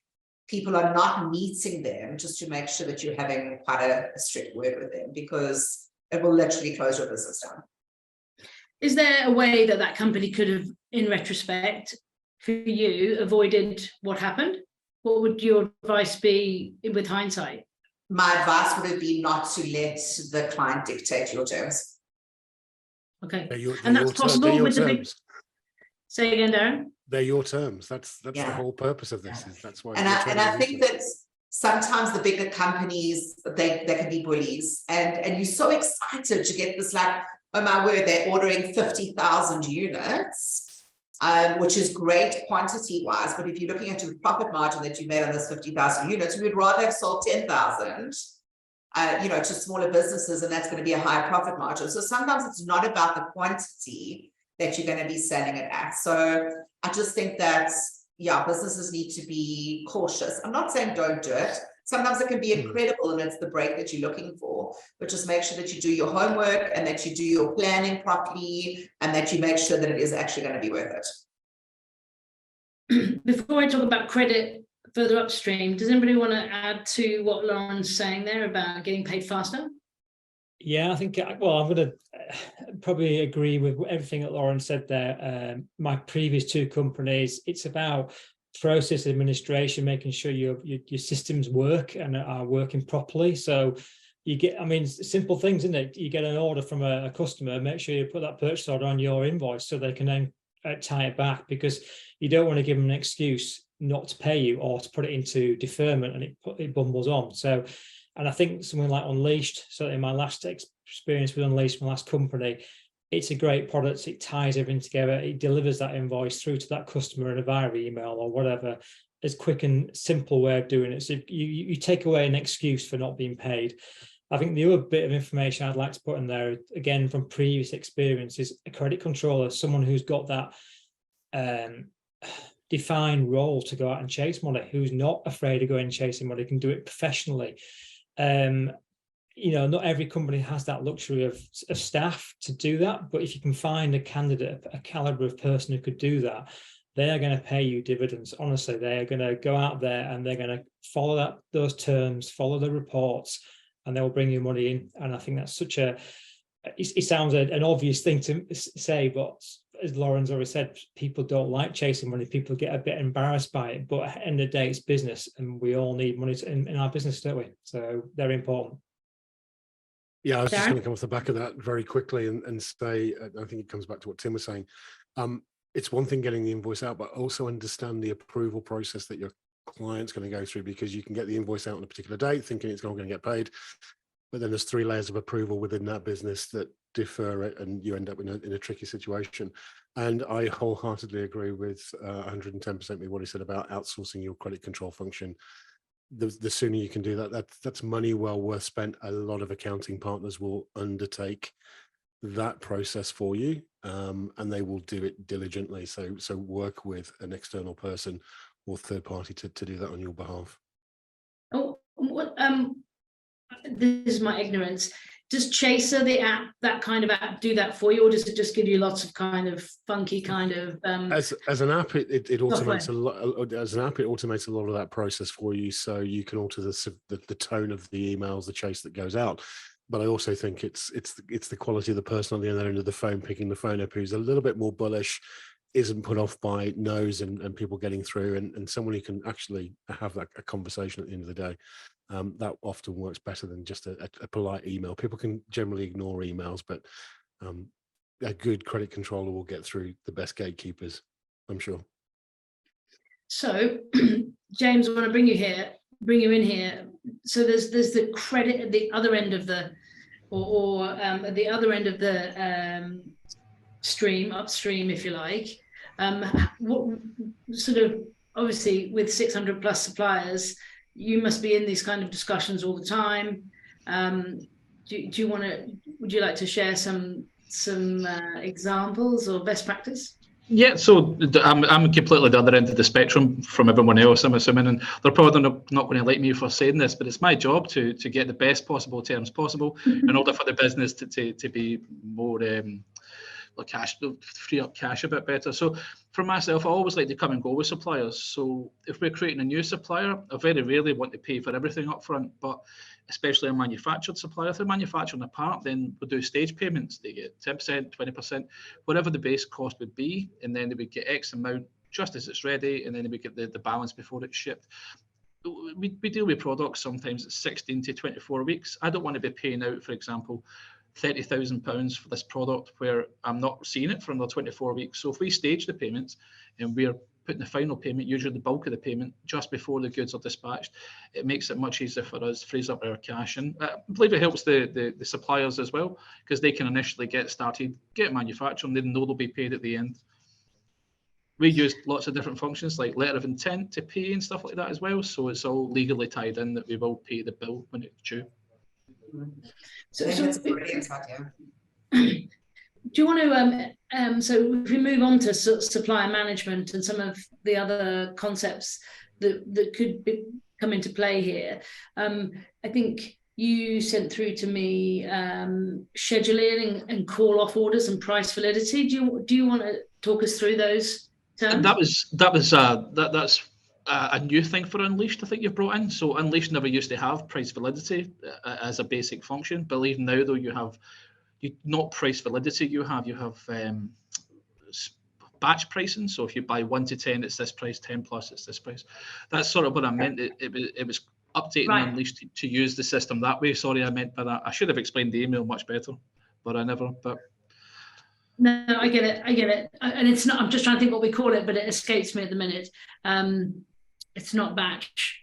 Speaker 4: people are not meeting them, just to make sure that you're having quite a strict word with them because it will literally close your business down.
Speaker 1: Is there a way that that company could have, in retrospect, for you, avoided what happened? What would your advice be with hindsight?
Speaker 4: My advice would have been not to let the client dictate your terms.
Speaker 1: Okay,
Speaker 2: They're
Speaker 1: and that's possible with the big.
Speaker 2: terms.
Speaker 1: Say again, Darren.
Speaker 2: They're your terms. That's
Speaker 4: Yeah.
Speaker 2: the whole purpose of this.
Speaker 4: Yeah.
Speaker 2: Is that's why.
Speaker 4: And I think that sometimes the bigger companies, they can be bullies, and you're so excited to get this, like, oh my word, they're ordering 50,000 units, which is great quantity wise. But if you're looking at your profit margin that you made on this 50,000 units, we would rather have sold 10,000, you know, to smaller businesses, and that's going to be a higher profit margin. So sometimes it's not about the quantity that you're going to be selling it at. So I just think that, yeah, businesses need to be cautious. I'm not saying don't do it. Sometimes it can be incredible and it's the break that you're looking for, but just make sure that you do your homework and that you do your planning properly and that you make sure that it is actually going to be worth
Speaker 1: it. Before I talk about credit further upstream, does anybody want to add to what Lauren's saying there about getting paid faster?
Speaker 5: Yeah, I think, well, I'm going to probably agree with everything that Lauren said there. My previous two companies, it's about process administration, making sure your systems work and are working properly. So you get, I mean, simple things, isn't it? You get an order from a customer, make sure you put that purchase order on your invoice so they can then tie it back, because you don't want to give them an excuse not to pay you or to put it into deferment and it bumbles on. So, and I think something like Unleashed, so in my last experience with Unleashed, my last company, it's a great product. It ties everything together. It delivers that invoice through to that customer in a via email or whatever. It's quick and simple way of doing it. So you take away an excuse for not being paid. I think the other bit of information I'd like to put in there, again, from previous experience, is a credit controller, someone who's got that defined role to go out and chase money, who's not afraid of going and chasing money, can do it professionally. You know, not every company has that luxury of staff to do that, but if you can find a candidate, a caliber of person who could do that, they are going to pay you dividends. Honestly, they are going to go out there and they're going to follow those terms, follow the reports, and they'll bring you money in. And I think that's such a, it sounds an obvious thing to say, but as Lauren's already said, people don't like chasing money. People get a bit embarrassed by it, but at the end of the day, it's business, and we all need money in our business, don't we? So they're important.
Speaker 2: Yeah, I was just going to come off the back of that very quickly and say, I think it comes back to what Tim was saying. It's one thing getting the invoice out, but also understand the approval process that your client's going to go through, because you can get the invoice out on a particular date thinking it's not going to get paid, but then there's 3 layers of approval within that business that differ, and you end up in a tricky situation. And I wholeheartedly agree with 110% with what he said about outsourcing your credit control function. the sooner you can do that, that's money well worth spent. A lot of accounting partners will undertake that process for you, and they will do it diligently. So work with an external person or third party to do that on your behalf.
Speaker 1: Oh, what, this is my ignorance. Does Chaser, the app, that kind of app, do that for you, or does it just give you lots of kind of funky kind of
Speaker 2: as an app, it automates
Speaker 1: software?
Speaker 2: a lot. As an app, it automates a lot of that process for you, so you can alter the tone of the emails, the chase that goes out. But I also think it's the quality of the person on the other end of the phone picking the phone up who's a little bit more bullish, isn't put off by no's and people getting through, and someone who can actually have a conversation at the end of the day. That often works better than just a polite email. People can generally ignore emails, but a good credit controller will get through the best gatekeepers, I'm sure.
Speaker 1: So, James, I want to bring you in here. So there's the credit at the other end of the, at the other end of the stream, upstream, if you like. What sort of, obviously, with 600 plus suppliers, you must be in these kind of discussions all the time. Would you like to share some examples or best practice?
Speaker 3: Yeah, so I'm completely the other end of the spectrum from everyone else, I'm assuming, and they're probably not going to like me for saying this, but it's my job to get the best possible terms possible in order for the business to be more cash, free up cash a bit better. So for myself, I always like to come and go with suppliers. So if we're creating a new supplier, I very rarely want to pay for everything up front, but especially a manufactured supplier, if they're manufacturing a part, then we'll do stage payments. They get 10%, 20%, whatever the base cost would be, and then they would get X amount just as it's ready, and then we get the balance before it's shipped. We deal with products sometimes it's 16 to 24 weeks. I don't want to be paying out, for example, £30,000 for this product where I'm not seeing it for another 24 weeks. So if we stage the payments and we're putting the final payment, usually the bulk of the payment, just before the goods are dispatched, it makes it much easier for us, frees up our cash. And I believe it helps the suppliers as well, because they can initially get started, get manufactured, and they know they'll be paid at the end. We use lots of different functions like letter of intent to pay and stuff like that as well. So it's all legally tied in that we will pay the bill when it's due.
Speaker 1: So do you want to, so if we move on to supplier management and some of the other concepts that could come into play here, I think you sent through to me scheduling and call off orders and price validity. Do you want to talk us through those terms?
Speaker 3: That's a new thing for Unleashed, I think you've brought in. So Unleashed never used to have price validity as a basic function. Believe now though, you have not price validity, you have batch pricing. So if you buy 1 to 10, it's this price, 10 plus, it's this price. That's sort of what I meant. It was updating right. Unleashed to use the system that way. Sorry, I meant by that. I should have explained the email much better, but I never. But
Speaker 1: no, I get it. And it's not, I'm just trying to think what we call it, but it escapes me at the minute. It's not batch.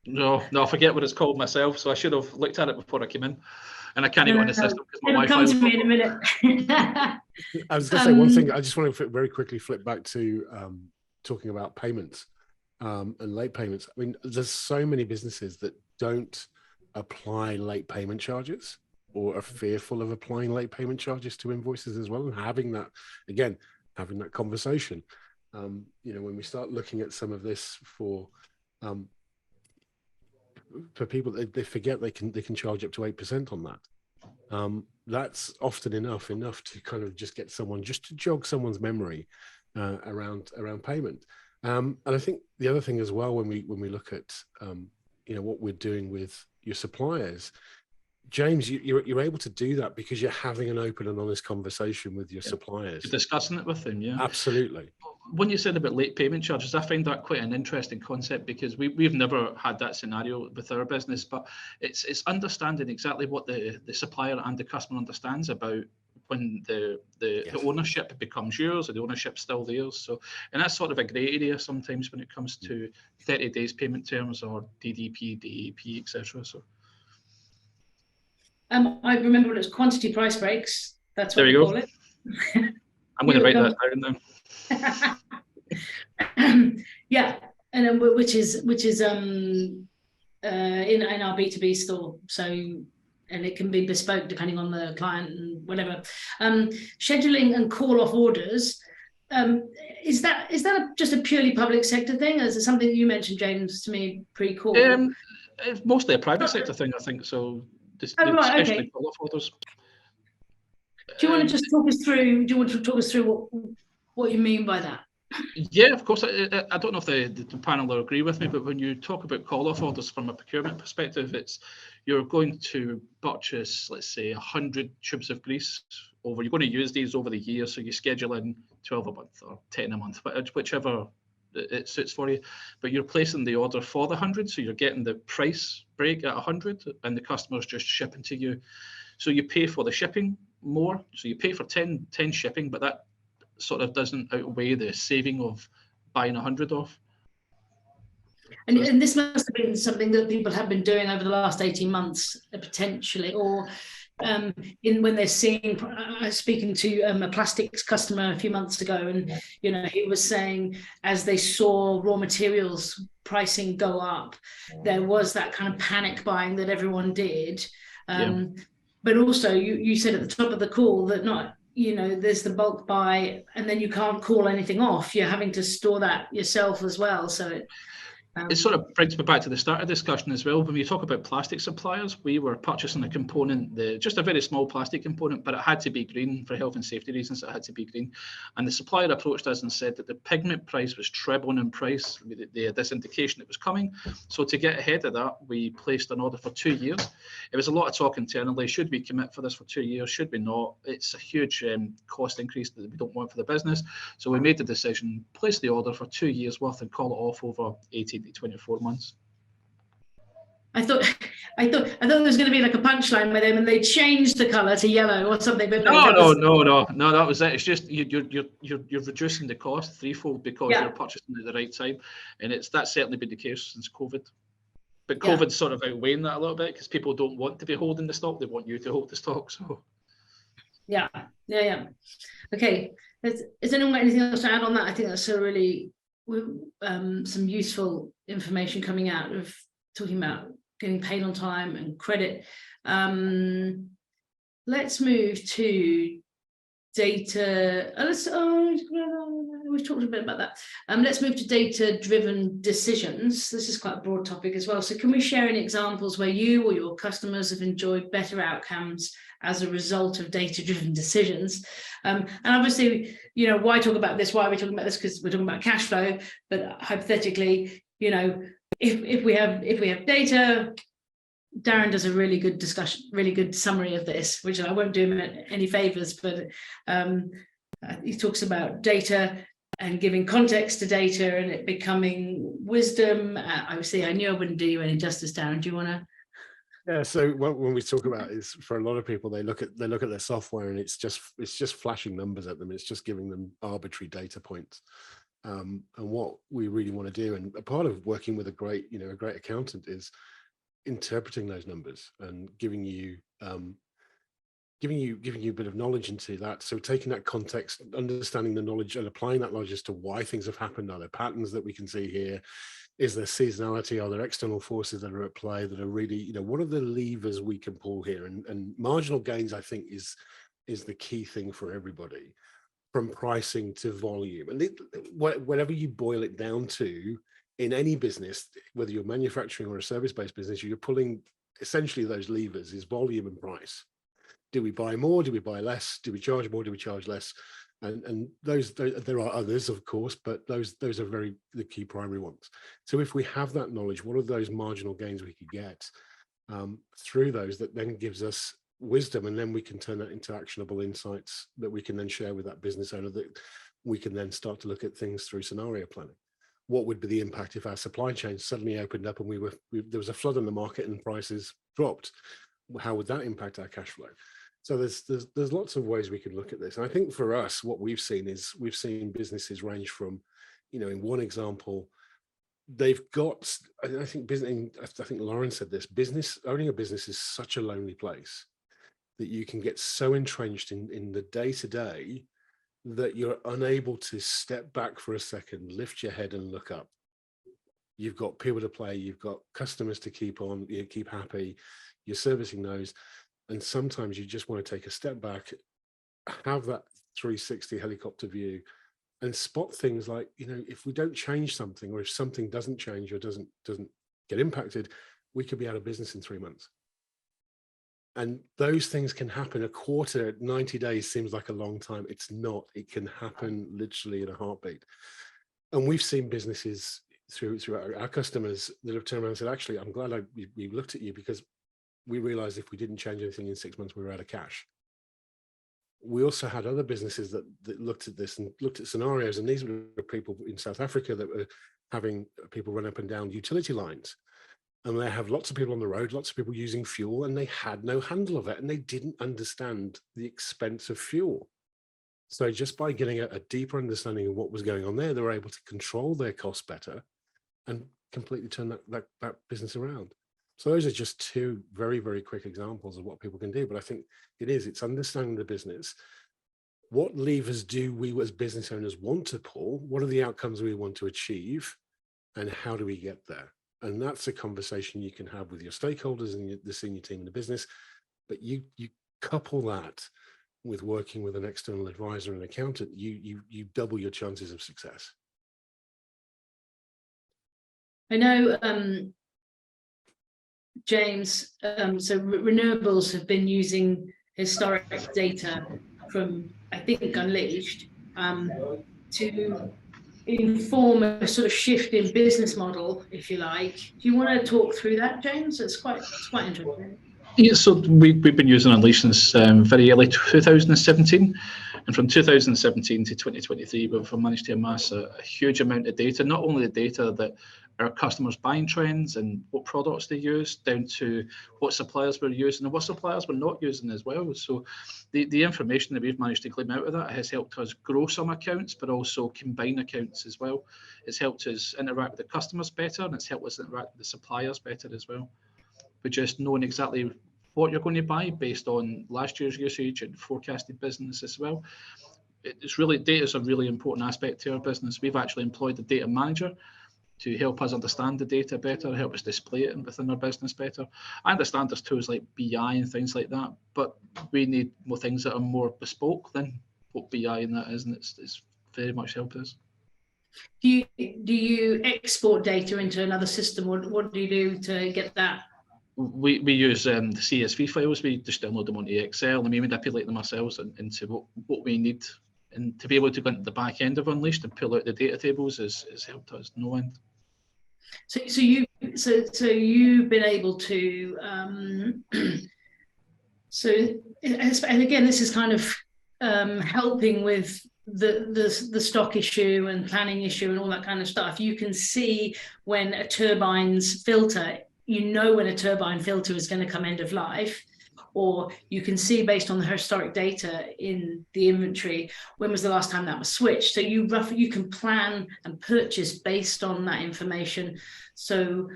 Speaker 3: No, I forget what it's called myself. So I should have looked at it before I came in. And I can't even go on the system because my Wi-Fi
Speaker 1: comes to me in a minute.
Speaker 2: I was going to say one thing. I just want to very quickly flip back to talking about payments and late payments. I mean, there's so many businesses that don't apply late payment charges or are fearful of applying late payment charges to invoices as well, and having that conversation. When we start looking at some of this for people, they forget they can charge up to 8% on that. That's often enough to kind of just get someone, just to jog someone's memory around payment. And I think the other thing as well, when we look at what we're doing with your suppliers, James, you're able to do that because you're having an open and honest conversation with your suppliers.
Speaker 3: You're discussing it with them, yeah.
Speaker 2: Absolutely.
Speaker 3: When you said about late payment charges, I find that quite an interesting concept because we've never had that scenario with our business, but it's understanding exactly what the supplier and the customer understands about when the ownership becomes yours or the ownership's still theirs. So, and that's sort of a grey area sometimes when it comes to 30 days payment terms or DDP, DAP, etc. So.
Speaker 1: I remember when it was quantity price breaks. That's what
Speaker 3: we
Speaker 1: call it.
Speaker 3: I'm going to write that down now.
Speaker 1: Yeah, and then which is in our B2B store. So, and it can be bespoke depending on the client and whatever. Scheduling and call off orders. Is that just a purely public sector thing? Is it something you mentioned, James, to me pre-call?
Speaker 3: It's mostly a private sector thing, I think. So,
Speaker 1: right, okay.
Speaker 3: call off orders.
Speaker 1: Do you want to just talk us through? Do you want to talk us through what you mean by that?
Speaker 3: Yeah, of course. I don't know if the panel will agree with me, but when you talk about call-off orders from a procurement perspective, you're going to purchase, let's say, 100 tubes of grease over. You're going to use these over the year, so you schedule in 12 a month or 10 a month, whichever it suits for you. But you're placing the order for the 100, so you're getting the price break at 100, and the customer's just shipping to you. So you pay for the shipping more. So you pay for 10 shipping, but that sort of doesn't outweigh the saving of buying 100 off.
Speaker 1: And this must have been something that people have been doing over the last 18 months, potentially, or when they're seeing. I was speaking to a plastics customer a few months ago, and he was saying as they saw raw materials pricing go up, there was that kind of panic buying that everyone did. But also, you said at the top of the call that there's the bulk buy, and then you can't call anything off. You're having to store that yourself as well. So it
Speaker 3: sort of brings me back to the start of the discussion as well. When we talk about plastic suppliers, we were purchasing a component, just a very small plastic component, but it had to be green for health and safety reasons. It had to be green. And the supplier approached us and said that the pigment price was trebling in price. They had this indication it was coming. So to get ahead of that, we placed an order for 2 years. It was a lot of talk internally. Should we commit for this for 2 years? Should we not? It's a huge cost increase that we don't want for the business. So we made the decision, place the order for 2 years worth and call it off over 18 to 24 months.
Speaker 1: I thought there was going to be like a punchline with them, and they changed the color to yellow or something. But
Speaker 3: no, that was it. It's just you're reducing the cost threefold because you're purchasing at the right time, and that's certainly been the case since COVID. But COVID's sort of outweighing that a little bit because people don't want to be holding the stock; they want you to hold the stock. So
Speaker 1: yeah. Okay, is anyone got anything else to add on that? I think that's a really some useful information coming out of talking about getting paid on time and credit. Let's move to data. We've talked a bit about that. Let's move to data-driven decisions. This is quite a broad topic as well. So can we share any examples where you or your customers have enjoyed better outcomes as a result of data-driven decisions? And obviously, why talk about this? Why are we talking about this? Because we're talking about cash flow. But hypothetically, if we have data, Darren does a really good discussion, really good summary of this, which I won't do him any favors, but he talks about data and giving context to data and it becoming wisdom. Obviously, I knew I wouldn't do you any justice, Darren. Do you want to?
Speaker 2: Yeah. So when we talk about is for a lot of people, they look at their software and it's just flashing numbers at them. It's just giving them arbitrary data points. And what we really want to do, and a part of working with a great accountant, is interpreting those numbers and giving you a bit of knowledge into that. So taking that context, understanding the knowledge and applying that knowledge as to why things have happened. Are there patterns that we can see here? Is there seasonality? Are there external forces that are at play that are really, what are the levers we can pull here? And marginal gains, I think, is the key thing for everybody, from pricing to volume. And whatever you boil it down to, in any business, whether you're manufacturing or a service-based business, you're pulling essentially those levers is volume and price. Do we buy more? Do we buy less? Do we charge more? Do we charge less? And those there are others, of course, but those are the key primary ones. So if we have that knowledge, what are those marginal gains we could get through those that then gives us wisdom, and then we can turn that into actionable insights that we can then share with that business owner, that we can then start to look at things through scenario planning. What would be the impact if our supply chain suddenly opened up and there was a flood in the market and prices dropped? How would that impact our cash flow? So there's lots of ways we can look at this. And I think for us, what we've seen businesses range from, in one example, they've got, I think Lauren said this, owning a business is such a lonely place that you can get so entrenched in the day-to-day that you're unable to step back for a second, lift your head and look up. you've got people to play, you've got customers to keep on, you keep happy, you're servicing those. And sometimes you just want to take a step back, have that 360 helicopter view, and spot things like, if we don't change something, or if something doesn't change or doesn't get impacted, we could be out of business in 3 months. And those things can happen. A quarter, 90 days seems like a long time. It's not. It can happen literally in a heartbeat. And we've seen businesses through our customers that have turned around and said, actually, I'm glad we looked at you, because we realized if we didn't change anything in 6 months, we were out of cash. We also had other businesses that looked at this and looked at scenarios, and these were people in South Africa that were having people run up and down utility lines, and they have lots of people on the road, lots of people using fuel, and they had no handle of it, and they didn't understand the expense of fuel. So just by getting a deeper understanding of what was going on there, they were able to control their costs better and completely turn that business around. So those are just two very, very quick examples of what people can do. But I think it's understanding the business. What levers do we as business owners want to pull? What are the outcomes we want to achieve? And how do we get there? And that's a conversation you can have with your stakeholders and the senior team in the business. But you couple that with working with an external advisor and accountant, you double your chances of success.
Speaker 1: I know, James, so renewables have been using historic data from, I think, Unleashed to inform a sort of shift in business model, if you like. Do you want to talk through that, James? It's quite interesting.
Speaker 3: Yeah, so we've been using Unleashed since very early 2017, and from 2017 to 2023, we've managed to amass a huge amount of data, not only the data that our customers' buying trends and what products they use, down to what suppliers we're using and what suppliers we're not using as well. So the information that we've managed to glean out of that has helped us grow some accounts, but also combine accounts as well. It's helped us interact with the customers better, and it's helped us interact with the suppliers better as well. But just knowing exactly what you're going to buy based on last year's usage and forecasted business as well. Data is a really important aspect to our business. We've actually employed the data manager to help us understand the data better, help us display it within our business better. I understand there's tools like BI and things like that, but we need more things that are more bespoke than what BI and that is, and it's very much helped us.
Speaker 1: Do you export data into another system, or what do you do to get that?
Speaker 3: We use the CSV files. We just download them onto Excel, and we manipulate them ourselves into what we need. And to be able to go into the back end of Unleashed and pull out the data tables has helped us no end.
Speaker 1: So you've been able to and again, this is kind of helping with the stock issue and planning issue and all that kind of stuff. You can see when a turbine's filter, when a turbine filter is going to come end of life, or you can see based on the historic data in the inventory, when was the last time that was switched. So you can plan and purchase based on that information. So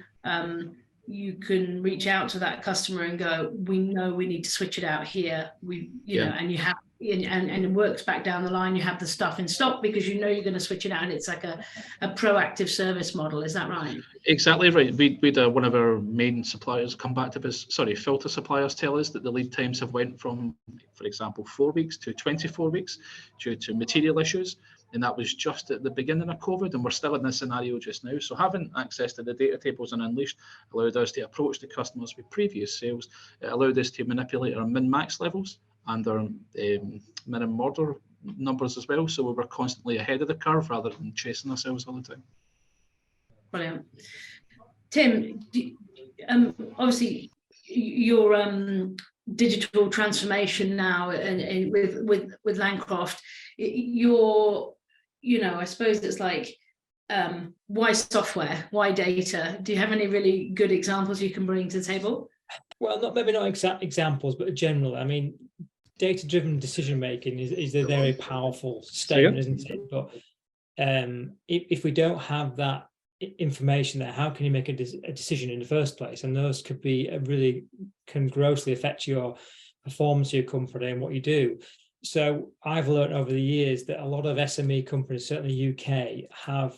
Speaker 1: you can reach out to that customer and go, we know we need to switch it out here. And you have, and it works back down the line. You have the stuff in stock because you're going to switch it out, and it's like a proactive service model. Is that right?
Speaker 3: Exactly right. We one of our main suppliers come back to us. Filter suppliers tell us that the lead times have went from, for example, 4 weeks to 24 weeks due to material issues. And that was just at the beginning of COVID, and we're still in this scenario just now. So having access to the data tables on Unleashed allowed us to approach the customers with previous sales. It allowed us to manipulate our min-max levels and our minimum order numbers as well. So we were constantly ahead of the curve rather than chasing ourselves all the time.
Speaker 1: Brilliant. Tim, obviously your digital transformation now and with Langcroft, I suppose it's like, why software, why data? Do you have any really good examples you can bring to the table?
Speaker 5: Well, maybe not exact examples, but generally, I mean, data-driven decision-making is a very powerful statement, isn't it? But if we don't have that information there, how can you make a decision in the first place? And those can grossly affect your performance, your company, and what you do. So I've learned over the years that a lot of SME companies, certainly UK, have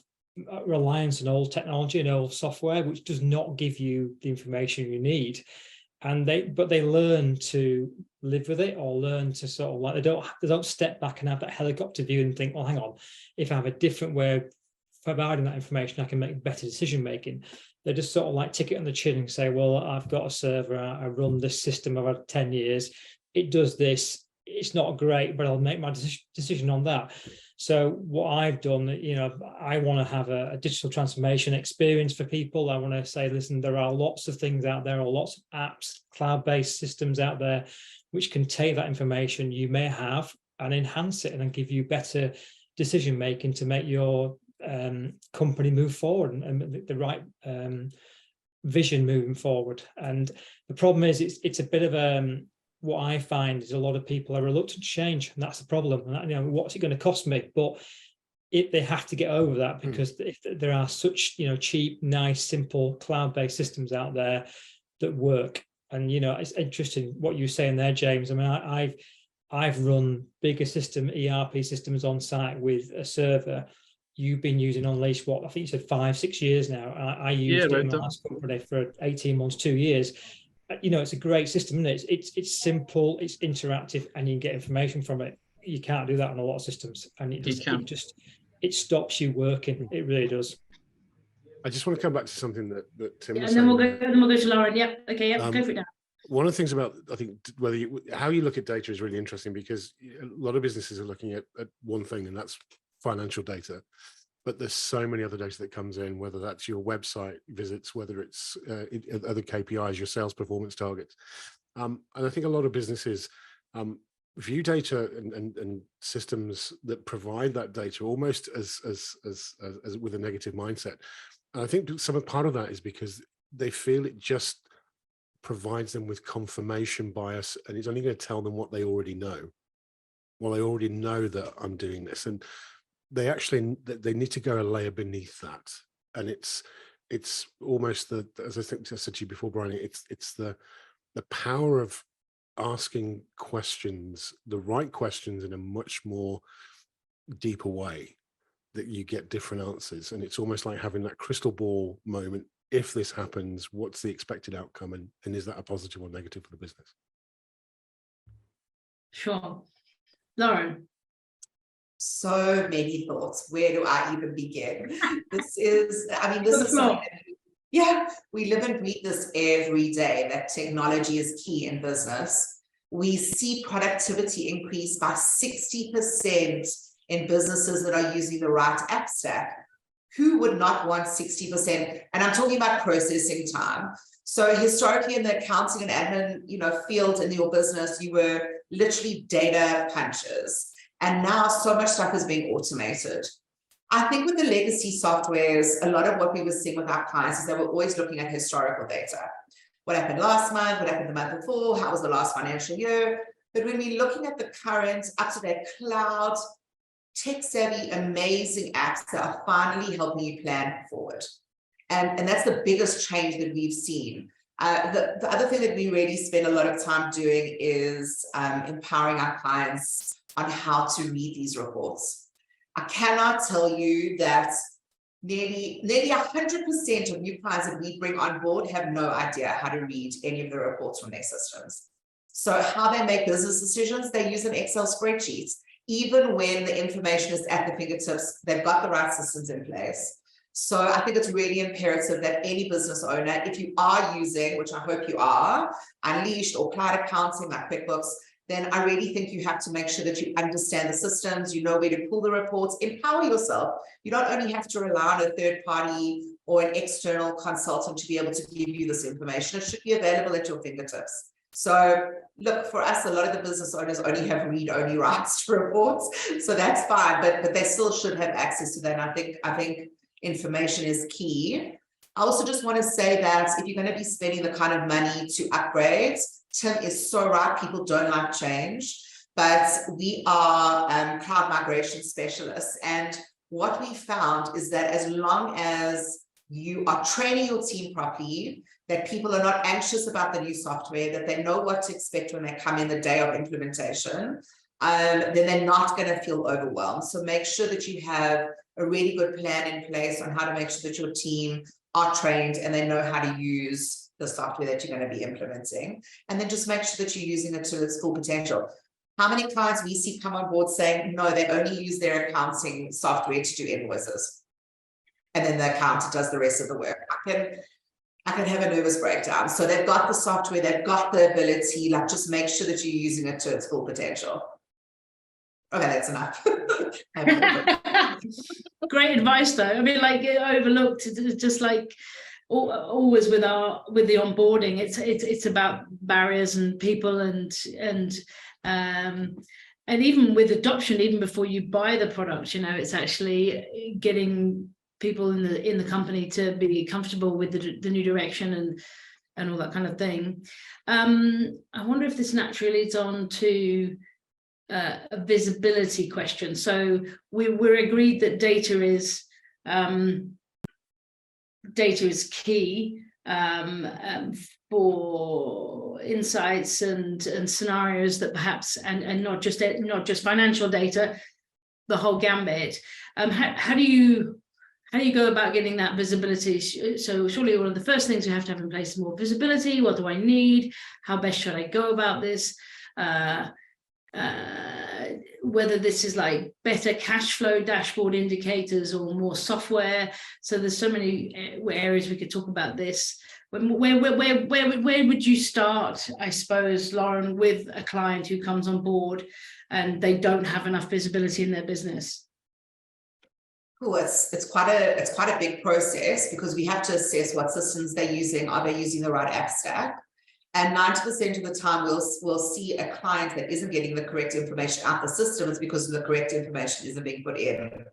Speaker 5: reliance on old technology and old software, which does not give you the information you need. And they learn to live with it, or learn to sort of like, they don't step back and have that helicopter view and think, well, hang on, if I have a different way of providing that information, I can make better decision making. They just sort of like tick it on the chin and say, well, I've got a server, I run this system, I've had 10 years, it does this, it's not great, but I'll make my decision on that. So what I've done, I want to have a digital transformation experience for people. I want to say, listen, there are lots of things out there, or lots of apps, cloud-based systems out there, which can take that information you may have and enhance it and then give you better decision making to make your company move forward and the right vision moving forward. And the problem is, it's a bit of what I find is a lot of people are reluctant to change, and that's the problem. And what's it going to cost me? But they have to get over that, because if there are such cheap, nice, simple cloud-based systems out there that work. And it's interesting what you're saying there, James. I mean, I've run bigger ERP systems on site with a server. You've been using Unleash, what I think you said 5-6 years now. I used it in my last company for 18 months, 2 years. It's a great system, isn't it? It's simple, it's interactive, and you can get information from it. You can't do that on a lot of systems, and it stops you working. It really does.
Speaker 2: I just want to come back to something that Tim was
Speaker 1: and then
Speaker 2: saying.
Speaker 1: we'll go to Lauren. Yep. Okay. Yep. Go for it now.
Speaker 2: One of the things about, I think, how you look at data is really interesting, because a lot of businesses are looking at one thing, and that's financial data. But there's so many other data that comes in, whether that's your website visits, whether it's other KPIs, your sales performance targets. And I think a lot of businesses view data and systems that provide that data almost as with a negative mindset. And I think part of that is because they feel it just provides them with confirmation bias, and it's only going to tell them what they already know. Well, they already know that I'm doing this, and they need to go a layer beneath that. And it's almost as I think I said to you before, Bryony, it's the power of asking questions, the right questions, in a much more deeper way, that you get different answers. And it's almost like having that crystal ball moment. If this happens, what's the expected outcome, and is that a positive or negative for the business?
Speaker 1: Sure. Lauren.
Speaker 4: So many thoughts. Where do I even begin? This is something that, we live and breathe this every day, that technology is key in business. We see productivity increase by 60% in businesses that are using the right app stack. Who would not want 60%? And I'm talking about processing time. So historically in the accounting and admin, field in your business, you were literally data punchers. And now so much stuff is being automated. I think with the legacy softwares, a lot of what we were seeing with our clients is they were always looking at historical data. What happened last month? What happened the month before? How was the last financial year? But when we're looking at the current up-to-date cloud, tech-savvy, amazing apps that are finally helping you plan forward. And that's the biggest change that we've seen. The other thing that we really spend a lot of time doing is empowering our clients on how to read these reports. I cannot tell you that nearly 100% of new clients that we bring on board have no idea how to read any of the reports from their systems. So how they make business decisions, they use an Excel spreadsheet. Even when the information is at the fingertips, they've got the right systems in place. So I think it's really imperative that any business owner, if you are using, which I hope you are, Unleashed or cloud accounting like QuickBooks, then I really think you have to make sure that you understand the systems, you know where to pull the reports, empower yourself. You don't only have to rely on a third party or an external consultant to be able to give you this information. It should be available at your fingertips. So look, for us, a lot of the business owners only have read-only rights to reports, so that's fine, but they still should have access to that. And I think information is key. I also just want to say that if you're going to be spending the kind of money to upgrade, Tim is so right, people don't like change, but we are cloud migration specialists. And what we found is that as long as you are training your team properly, that people are not anxious about the new software, that they know what to expect when they come in the day of implementation, then they're not going to feel overwhelmed. So make sure that you have a really good plan in place on how to make sure that your team are trained and they know how to use the software that you're going to be implementing, and then just make sure that you're using it to its full potential. How many clients we see come on board saying, no, they only use their accounting software to do invoices, and then the accountant does the rest of the work. I can have a nervous breakdown. So they've got the software, they've got the ability, like just make sure that you're using it to its full potential. Okay, that's enough.
Speaker 1: Great advice though. I mean, like overlooked, just like always with the onboarding, it's about barriers and people and even with adoption, even before you buy the product, you know, it's actually getting people in the company to be comfortable with the new direction and all that kind of thing. I wonder if this naturally leads on to a visibility question. So we're agreed that data is key for insights and scenarios that perhaps and not just financial data, the whole gambit. How do you go about getting that visibility? So surely one of the first things you have to have in place is more visibility. What do I need? How best should I go about this? Whether this is like better cash flow dashboard indicators or more software. So there's so many areas we could talk about this. Where would you start, I suppose, Lauren, with a client who comes on board and they don't have enough visibility in their business?
Speaker 4: Cool. It's quite a big process, because we have to assess what systems they're using. Are they using the right app stack? And 90% of the time, we'll see a client that isn't getting the correct information out the system. It's because the correct information isn't being put in.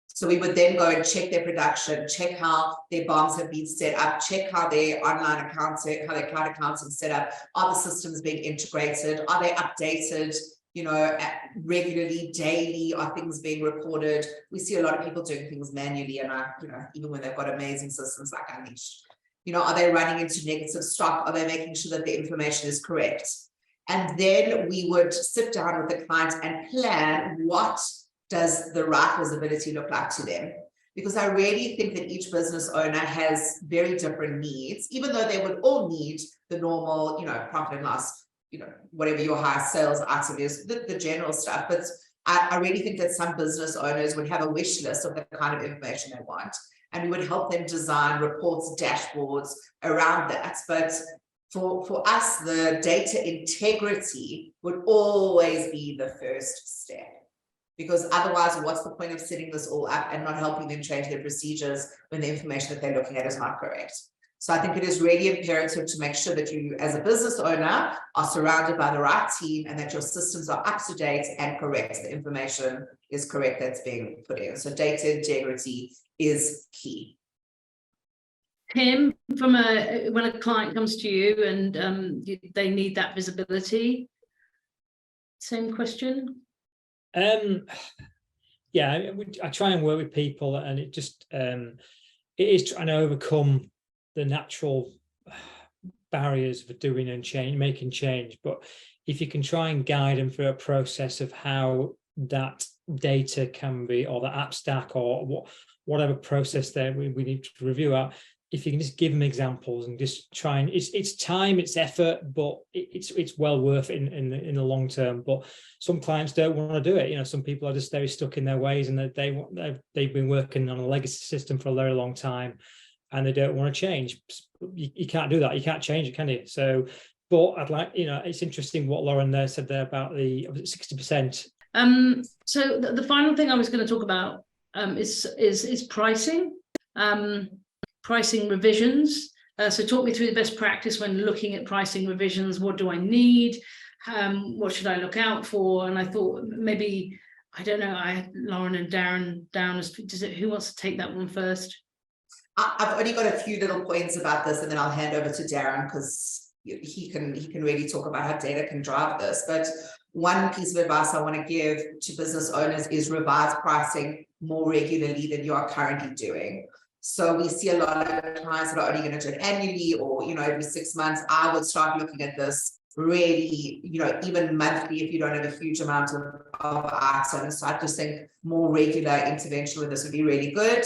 Speaker 4: So we would then go and check their production, check how their bombs have been set up, check how their online accounting, how their cloud accounting is set up. Are the systems being integrated? Are they updated, you know, regularly, daily? Are things being recorded? We see a lot of people doing things manually, and even when they've got amazing systems like Unleashed. You know, are they running into negative stock? Are they making sure that the information is correct? And then we would sit down with the client and plan, what does the right visibility look like to them? Because I really think that each business owner has very different needs, even though they would all need the normal, you know, profit and loss, you know, whatever your highest sales item is, the general stuff. But I really think that some business owners would have a wish list of the kind of information they want. And we would help them design reports, dashboards around that. But for us, the data integrity would always be the first step. Because otherwise, what's the point of setting this all up and not helping them change their procedures when the information that they're looking at is not correct? So I think it is really imperative to make sure that you, as a business owner, are surrounded by the right team and that your systems are up to date and correct. The information is correct that's being put in. So data integrity is key.
Speaker 1: Tim, when a client comes to you and they need that visibility, same question.
Speaker 5: Yeah, I try and work with people, and it just it is trying to overcome the natural barriers for doing and making change. But if you can try and guide them through a process of how that data can be, or the app stack, or whatever process that we need to review out, if you can just give them examples and just try and it's time, it's effort, but it's well worth it in the long term. But some clients don't want to do it. You know, some people are just very stuck in their ways, and they've been working on a legacy system for a very long time, and they don't want to change. You can't do that. You can't change it, can you? So, but I'd like, you know, it's interesting what Lauren there said there about the 60%.
Speaker 1: So the final thing I was going to talk about is pricing. Pricing revisions. So talk me through the best practice when looking at pricing revisions. What do I need? What should I look out for? And I thought maybe, I don't know, I had Lauren and Darren down. Who wants to take that one first?
Speaker 4: I've only got a few little points about this, and then I'll hand over to Darren, because he can really talk about how data can drive this. But one piece of advice I want to give to business owners is revise pricing more regularly than you are currently doing. So we see a lot of clients that are only going to do it annually, or, you know, every 6 months. I would start looking at this really, even monthly if you don't have a huge amount of items. So I just think more regular intervention with this would be really good.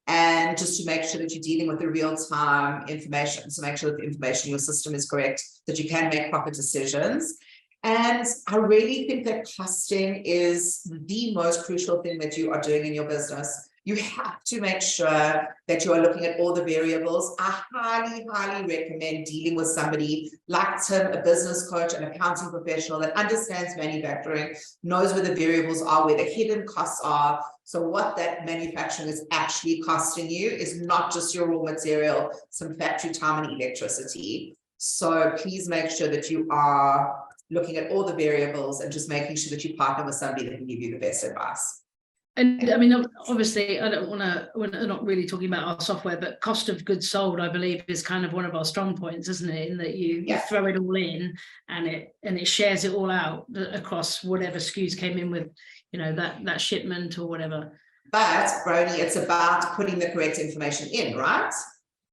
Speaker 4: And just to make sure that you're dealing with the real-time information. So make sure that the information in your system is correct, that you can make proper decisions. And I really think that costing is the most crucial thing that you are doing in your business. You have to make sure that you are looking at all the variables. I highly, highly recommend dealing with somebody like Tim, a business coach, an accounting professional that understands manufacturing, knows where the variables are, where the hidden costs are. So what that manufacturing is actually costing you is not just your raw material, some factory time and electricity. So please make sure that you are looking at all the variables and just making sure that you partner with somebody that can give you the best advice.
Speaker 1: And I mean, obviously, I don't want to, we're not really talking about our software, but cost of goods sold, I believe, is kind of one of our strong points, isn't it? In that you throw it all in and it shares it all out across whatever SKUs came in with, that shipment or whatever.
Speaker 4: But Bryony, it's about putting the correct information in, right?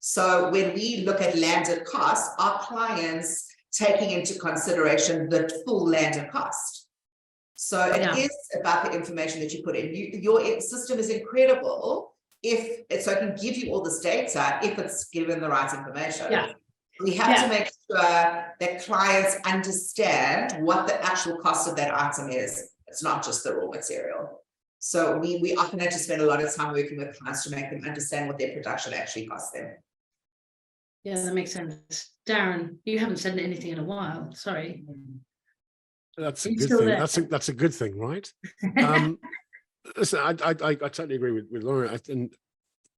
Speaker 4: So when we look at landed costs, our clients taking into consideration the full landed cost. So it is about the information that you put in. Your system is incredible if so it can give you all this data if it's given the right information. We have to make sure that clients understand what the actual cost of that item is. It's not just the raw material. So we often have to spend a lot of time working with clients to make them understand what their production actually costs them.
Speaker 1: Yeah, that makes sense. Darren, you haven't said anything in a while. Sorry.
Speaker 2: That's a good thing. That's a good thing, right? Listen, I totally agree with Lauren. And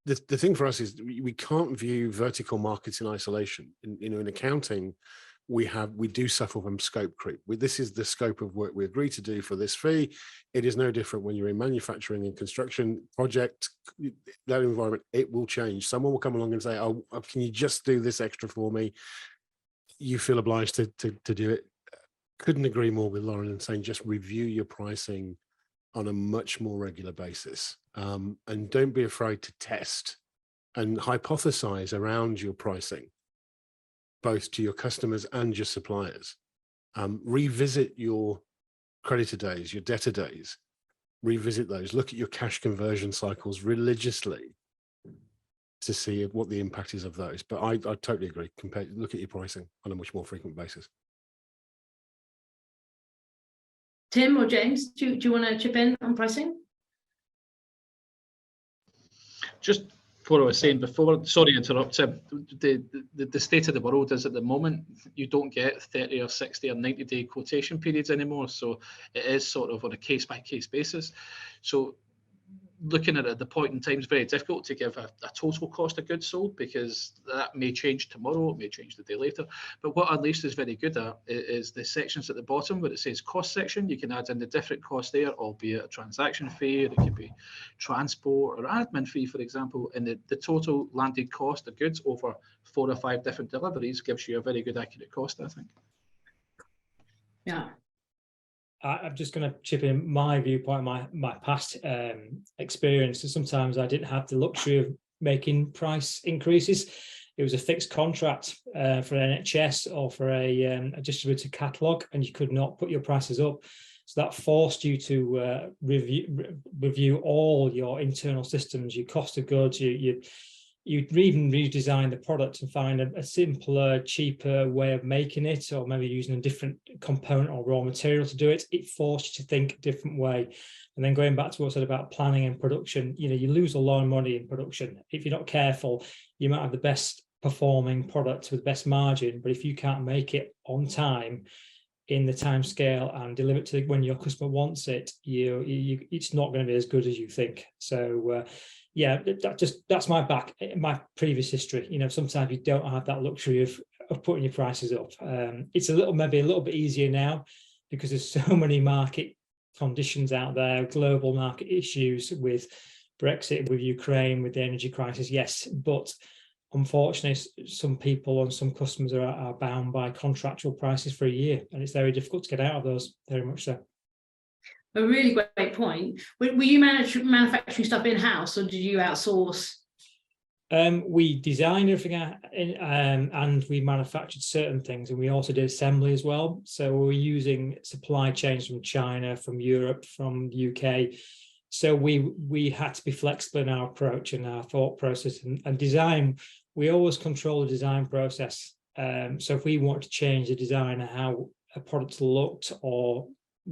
Speaker 2: the thing for us is we can't view vertical markets in isolation. In accounting, we do suffer from scope creep. This is the scope of work we agree to do for this fee. It is no different when you're in manufacturing and construction project, that environment, it will change. Someone will come along and say, oh, can you just do this extra for me? You feel obliged to do it. Couldn't agree more with Lauren and saying just review your pricing on a much more regular basis, and don't be afraid to test and hypothesize around your pricing, both to your customers and your suppliers. Revisit your creditor days, your debtor days, revisit those, look at your cash conversion cycles religiously to see what the impact is of those. But I totally agree. Look at your pricing on a much more frequent basis.
Speaker 1: Tim or James, do you want to chip in on pricing?
Speaker 3: Just what I was saying before, sorry to interrupt, the state of the world is at the moment, you don't get 30 or 60 or 90-day quotation periods anymore. So it is sort of on a case-by-case basis. So looking at it at the point in time is very difficult to give a total cost of goods sold, because that may change tomorrow, it may change the day later. But what Unleashed is very good at is the sections at the bottom where it says cost section. You can add in the different costs there, albeit a transaction fee, or it could be transport or admin fee, for example. And the total landed cost of goods over 4 or 5 different deliveries gives you a very good accurate cost, I think.
Speaker 1: Yeah.
Speaker 5: I'm just going to chip in my viewpoint, my past experience. Sometimes I didn't have the luxury of making price increases. It was a fixed contract for an NHS or for a distributor catalogue, and you could not put your prices up. So that forced you to review all your internal systems, your cost of goods, you'd even redesign the product and find a simpler, cheaper way of making it, or maybe using a different component or raw material to do it. It forced you to think a different way. And then going back to what I said about planning and production, you lose a lot of money in production. If you're not careful, you might have the best performing product with the best margin, but if you can't make it on time, in the time scale, and deliver it to when your customer wants it, it's not going to be as good as you think. So yeah, that's my previous history. Sometimes you don't have that luxury of putting your prices up. It's maybe a little bit easier now because there's so many market conditions out there, global market issues with Brexit, with Ukraine, with the energy crisis. Yes, but unfortunately, some people and some customers are bound by contractual prices for a year, and it's very difficult to get out of those, very much so.
Speaker 1: A really great point. Were you manufacturing stuff in-house, or did you outsource?
Speaker 5: We designed everything and we manufactured certain things, and we also did assembly as well. So we were using supply chains from China, from Europe, from the UK. So we had to be flexible in our approach and our thought process, and design. We always control the design process. So if we want to change the design of how a product looked or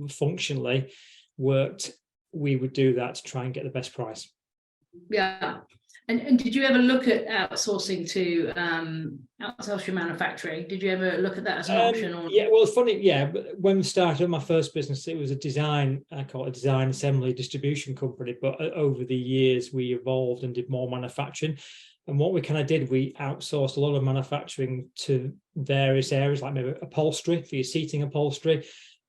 Speaker 5: functionally worked, we would do that to try and get the best price.
Speaker 1: Yeah. And did you ever look at outsourcing to outsource your manufacturing? Did you ever look at that as an option? Or?
Speaker 5: Yeah, well, funny, yeah. But when we started my first business, it was a design, I call it a design assembly distribution company. But over the years, we evolved and did more manufacturing. And what we kind of did, we outsourced a lot of manufacturing to various areas, like maybe upholstery, for your seating upholstery.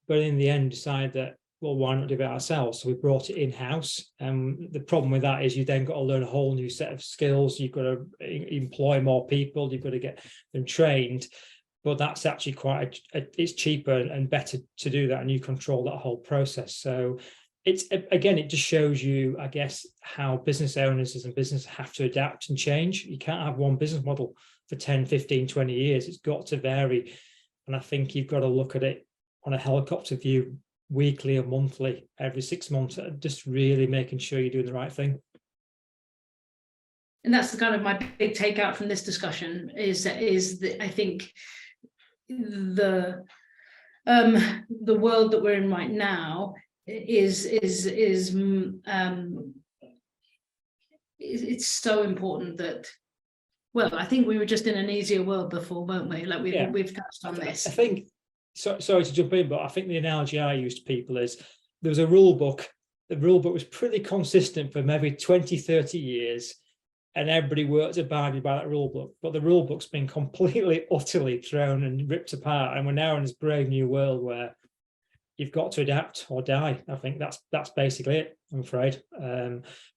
Speaker 5: But in the end, decided that, well, why not do it ourselves? So we brought it in-house. The problem with that is you then got to learn a whole new set of skills. You've got to employ more people. You've got to get them trained. But that's actually quite, it's cheaper and better to do that, and you control that whole process. So it's, again, it just shows you, I guess, how business owners and business have to adapt and change. You can't have one business model for 10, 15, 20 years. It's got to vary. And I think you've got to look at it on a helicopter view, weekly or monthly, every 6 months, just really making sure you're doing the right thing.
Speaker 1: And that's the kind of my big takeout from this discussion is that I think the world that we're in right now is it's so important that, well, I think we were just in an easier world before, weren't we? Like we've touched on this.
Speaker 5: I think, sorry to jump in, but I think the analogy I use to people is there was a rule book. The rule book was pretty consistent for maybe 20, 30 years, and everybody worked abided by that rule book. But the rule book's been completely, utterly thrown and ripped apart, and we're now in this brave new world where you've got to adapt or die. I think that's basically it, I'm afraid.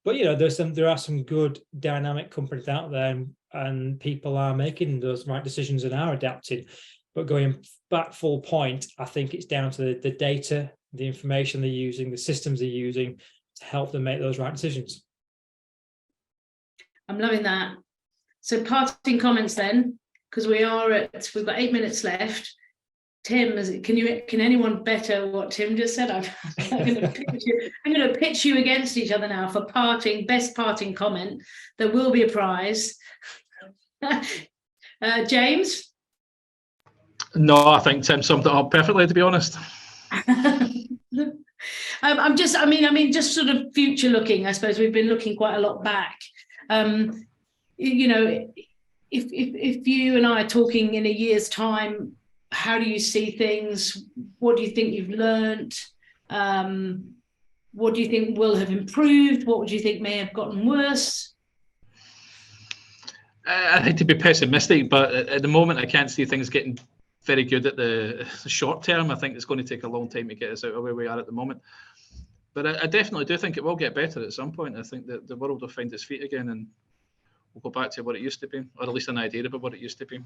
Speaker 5: But you know, there are some good dynamic companies out there, and people are making those right decisions and are adapting. But going back full point, I think it's down to the data, the information they're using, the systems they're using to help them make those right decisions.
Speaker 1: I'm loving that. So parting comments then, because we've got 8 minutes left. Tim, can anyone better what Tim just said? I'm going to pitch you against each other now for best parting comment. There will be a prize. James?
Speaker 3: No, I think Tim summed it up perfectly, to be honest.
Speaker 1: I'm just sort of future looking. I suppose we've been looking quite a lot back. You know, if you and I are talking in a year's time, how do you see things? What do you think you've learned? What do you think will have improved? What would you think may have gotten worse?
Speaker 3: I hate to be pessimistic, but at the moment I can't see things getting very good at the short term. I think it's going to take a long time to get us out of where we are at the moment. But I definitely do think it will get better at some point. I think that the world will find its feet again, and we'll go back to what it used to be, or at least an idea about what it used to be.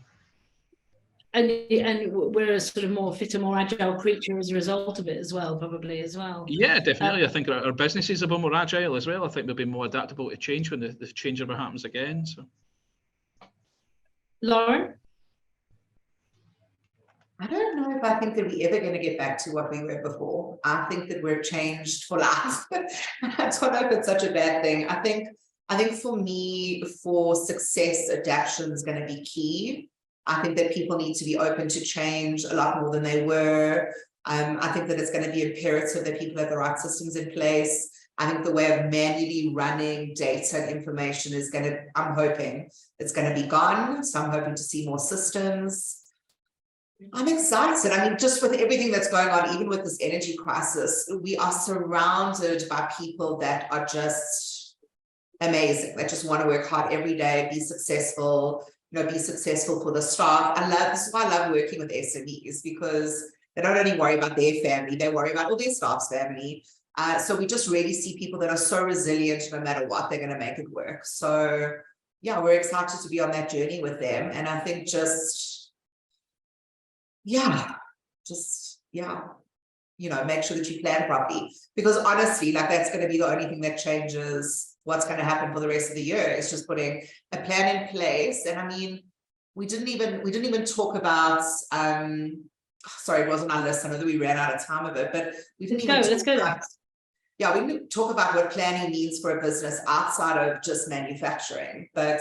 Speaker 1: And we're a sort of more fitter, more agile creature as a result of it as well, probably as well.
Speaker 3: Yeah, definitely. I think our businesses will be more agile as well. I think we'll be more adaptable to change when the change ever happens again. So,
Speaker 1: Lauren?
Speaker 4: I don't know if I think that we're ever going to get back to what we were before. I think that we're changed for life. I don't know if it's such a bad thing. I think for me, for success, adaptation is going to be key. I think that people need to be open to change a lot more than they were. I think that it's going to be imperative that people have the right systems in place. I think the way of manually running data and information is going to, I'm hoping it's going to be gone. So I'm hoping to see more systems. I'm excited. I mean, just with everything that's going on, even with this energy crisis, we are surrounded by people that are just amazing. That just want to work hard every day, be successful, be successful for the staff. This is why I love working with SMEs, because they don't only worry about their family, they worry about all their staff's family. So we just really see people that are so resilient, no matter what, they're going to make it work. So yeah, we're excited to be on that journey with them. And I think make sure that you plan properly, because honestly, like, that's going to be the only thing that changes what's going to happen for the rest of the year. It's just putting a plan in place. And I mean, we didn't even talk about, sorry, it wasn't on our list. I know that we ran out of time of it, but we didn't
Speaker 1: Let's go.
Speaker 4: Yeah, we can talk about what planning means for a business outside of just manufacturing. But,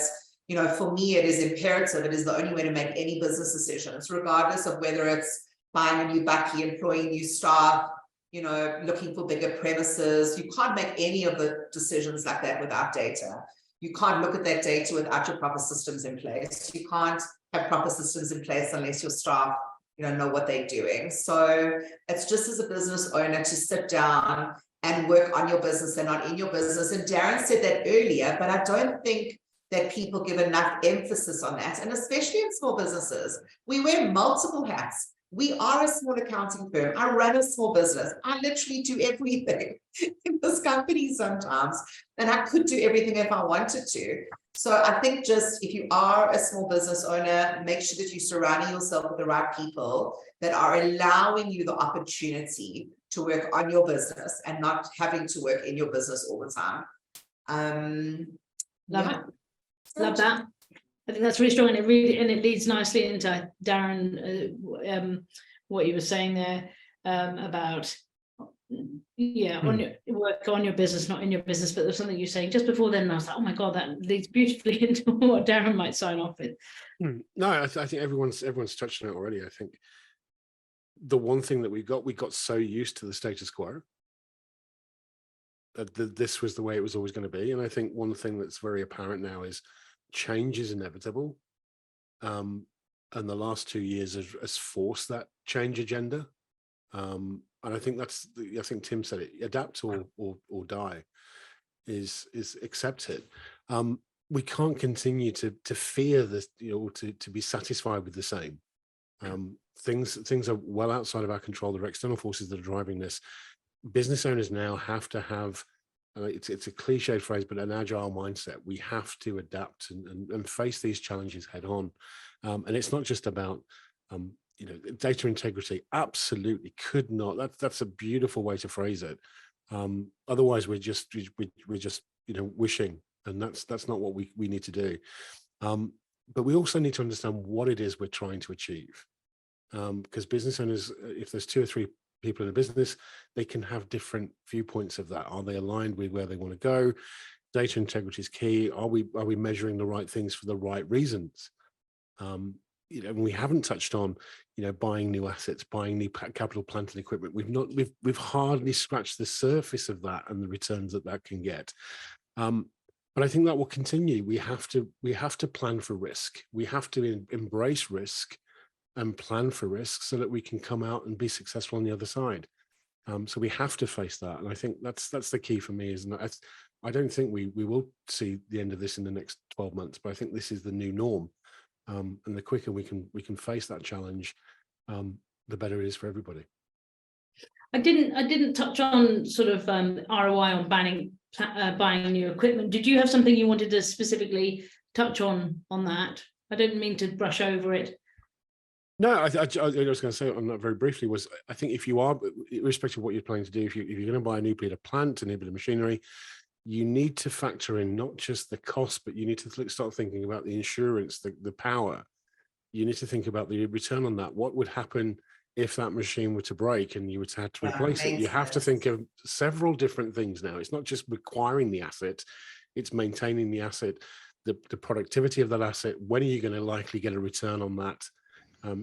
Speaker 4: for me, it is imperative. It is the only way to make any business decisions, regardless of whether it's buying a new bucky, employing new staff, looking for bigger premises. You can't make any of the decisions like that without data. You can't look at that data without your proper systems in place. You can't have proper systems in place unless your staff, know what they're doing. So it's just, as a business owner, to sit down and work on your business and not in your business. And Darren said that earlier, but I don't think that people give enough emphasis on that. And especially in small businesses, we wear multiple hats. We are a small accounting firm. I run a small business. I literally do everything in this company sometimes, and I could do everything if I wanted to. So I think, just if you are a small business owner, make sure that you're surrounding yourself with the right people that are allowing you the opportunity to work on your business and not having to work in your business all the time.
Speaker 1: Love it. Love that. I think that's really strong, and it leads nicely into Darren, what you were saying there, about on your work on your business, not in your business. But there's something you're saying just before then, and I was like, oh my god, that leads beautifully into what Darren might sign off with.
Speaker 2: No, I think everyone's touched on it already. I think the one thing that we got so used to the status quo that this was the way it was always going to be. And I think one thing that's very apparent now is change is inevitable, and the last 2 years has forced that change agenda, and I think I think Tim said it: adapt or die. Is accept it. We can't continue to fear this, to be satisfied with the same. Things are well outside of our control. There are external forces that are driving this. Business owners now have to have, it's a cliche phrase, but an agile mindset. We have to adapt and face these challenges head on. And it's not just about, data integrity. Absolutely could not. That's a beautiful way to phrase it. Otherwise, we're just wishing, and that's not what we need to do. But we also need to understand what it is we're trying to achieve. Because business owners, if there's 2 or 3 people in a business, they can have different viewpoints of that. Are they aligned with where they want to go? Data integrity is key. Are we measuring the right things for the right reasons? We haven't touched on, buying new assets, buying new capital, plant and equipment. We've hardly scratched the surface of that and the returns that can get. But I think that will continue. We have to plan for risk. We have to embrace risk and plan for risk so that we can come out and be successful on the other side. So we have to face that, and I think that's the key for me. I don't think we will see the end of this in the next 12 months, but I think this is the new norm, and the quicker we can face that challenge, the better it is for everybody.
Speaker 1: I didn't touch on sort of ROI on buying new equipment. Did you have something you wanted to specifically touch on that? I didn't mean to brush over it.
Speaker 2: No, I was going to say on that very briefly was, I think if you are, irrespective of what you're planning to do, if you're going to buy a new bit of plant, a new bit of machinery, you need to factor in not just the cost, but you need to start thinking about the insurance, the power. You need to think about the return on that. What would happen if that machine were to break and you were to have to replace it? You have to think of several different things now. It's not just acquiring the asset, it's maintaining the asset, the productivity of that asset. When are you going to likely get a return on that?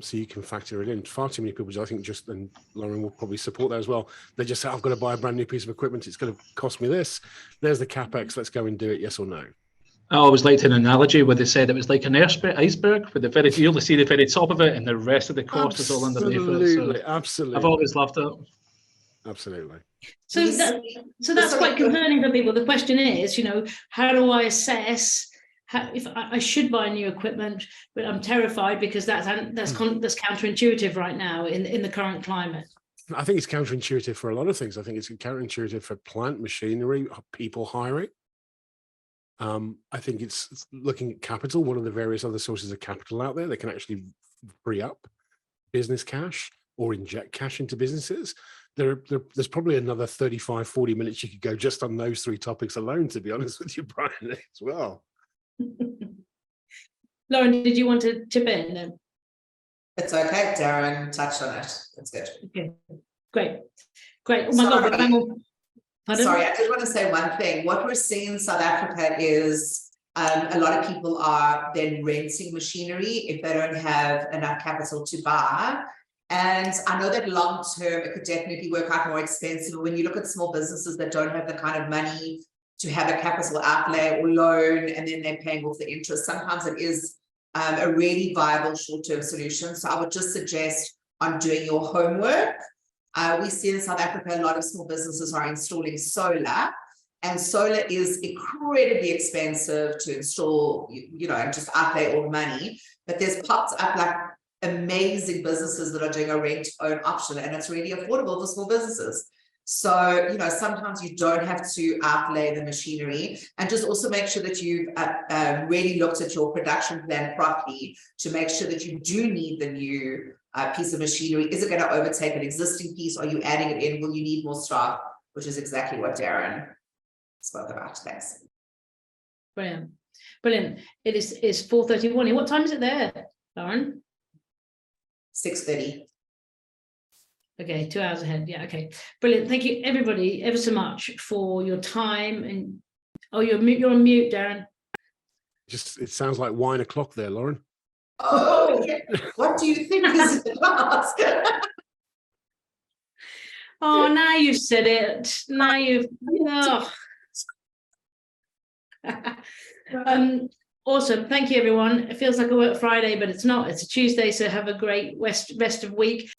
Speaker 2: So you can factor it in. Far too many people, I think, and Lauren will probably support that as well, they just say, I've got to buy a brand new piece of equipment, it's going to cost me this, there's the capex, let's go and do it, yes or no.
Speaker 3: I always liked an analogy where they said it was like an iceberg, with you only see the very top of it and the rest of the cost is all underneath it. So
Speaker 2: Absolutely.
Speaker 3: I've always loved it.
Speaker 2: Absolutely.
Speaker 1: So that's quite concerning for people. The question is, how do I assess if I should buy new equipment, but I'm terrified because that's counterintuitive right now in the current climate.
Speaker 2: I think it's counterintuitive for a lot of things. I think it's counterintuitive for plant, machinery, people hiring. I think it's looking at capital. What are the various other sources of capital out there that can actually free up business cash or inject cash into businesses? there's probably another 35, 40 minutes you could go just on those 3 topics alone, to be honest with you, Brian, as well.
Speaker 1: Lauren, did you want to chip in then?
Speaker 4: It's okay, Darren touched on it. That's good.
Speaker 1: Okay, great. Oh my God, the panel. Pardon?
Speaker 4: Sorry, I did want to say one thing. What we're seeing in South Africa is a lot of people are then renting machinery if they don't have enough capital to buy. And I know that long term, it could definitely work out more expensive. But when you look at small businesses that don't have the kind of money to have a capital outlay or loan, and then they're paying off the interest, sometimes it is a really viable short-term solution. So I would just suggest on doing your homework. We see in South Africa, a lot of small businesses are installing solar, and solar is incredibly expensive to install, you know, and just outlay all the money. But there's popped up like amazing businesses that are doing a rent-own option, and it's really affordable for small businesses. So, you know, sometimes you don't have to outlay the machinery, and just also make sure that you've really looked at your production plan properly to make sure that you do need the new piece of machinery. Is it going to overtake an existing piece? Are you adding it in? Will you need more staff? Which is exactly what Darren spoke about. Thanks.
Speaker 1: Brilliant. It's 4:31. What time is it there, Lauren?
Speaker 4: 6:30.
Speaker 1: Okay, 2 hours ahead. Yeah, okay. Brilliant. Thank you, everybody, ever so much for your time. And you're on mute, Darren.
Speaker 2: Just, it sounds like wine o'clock there, Lauren.
Speaker 4: Oh, yeah. What do you think is the last?
Speaker 1: Oh, now you've said it. Now you've. Oh. Awesome. Thank you, everyone. It feels like a work Friday, but it's not. It's a Tuesday, so have a great rest of week.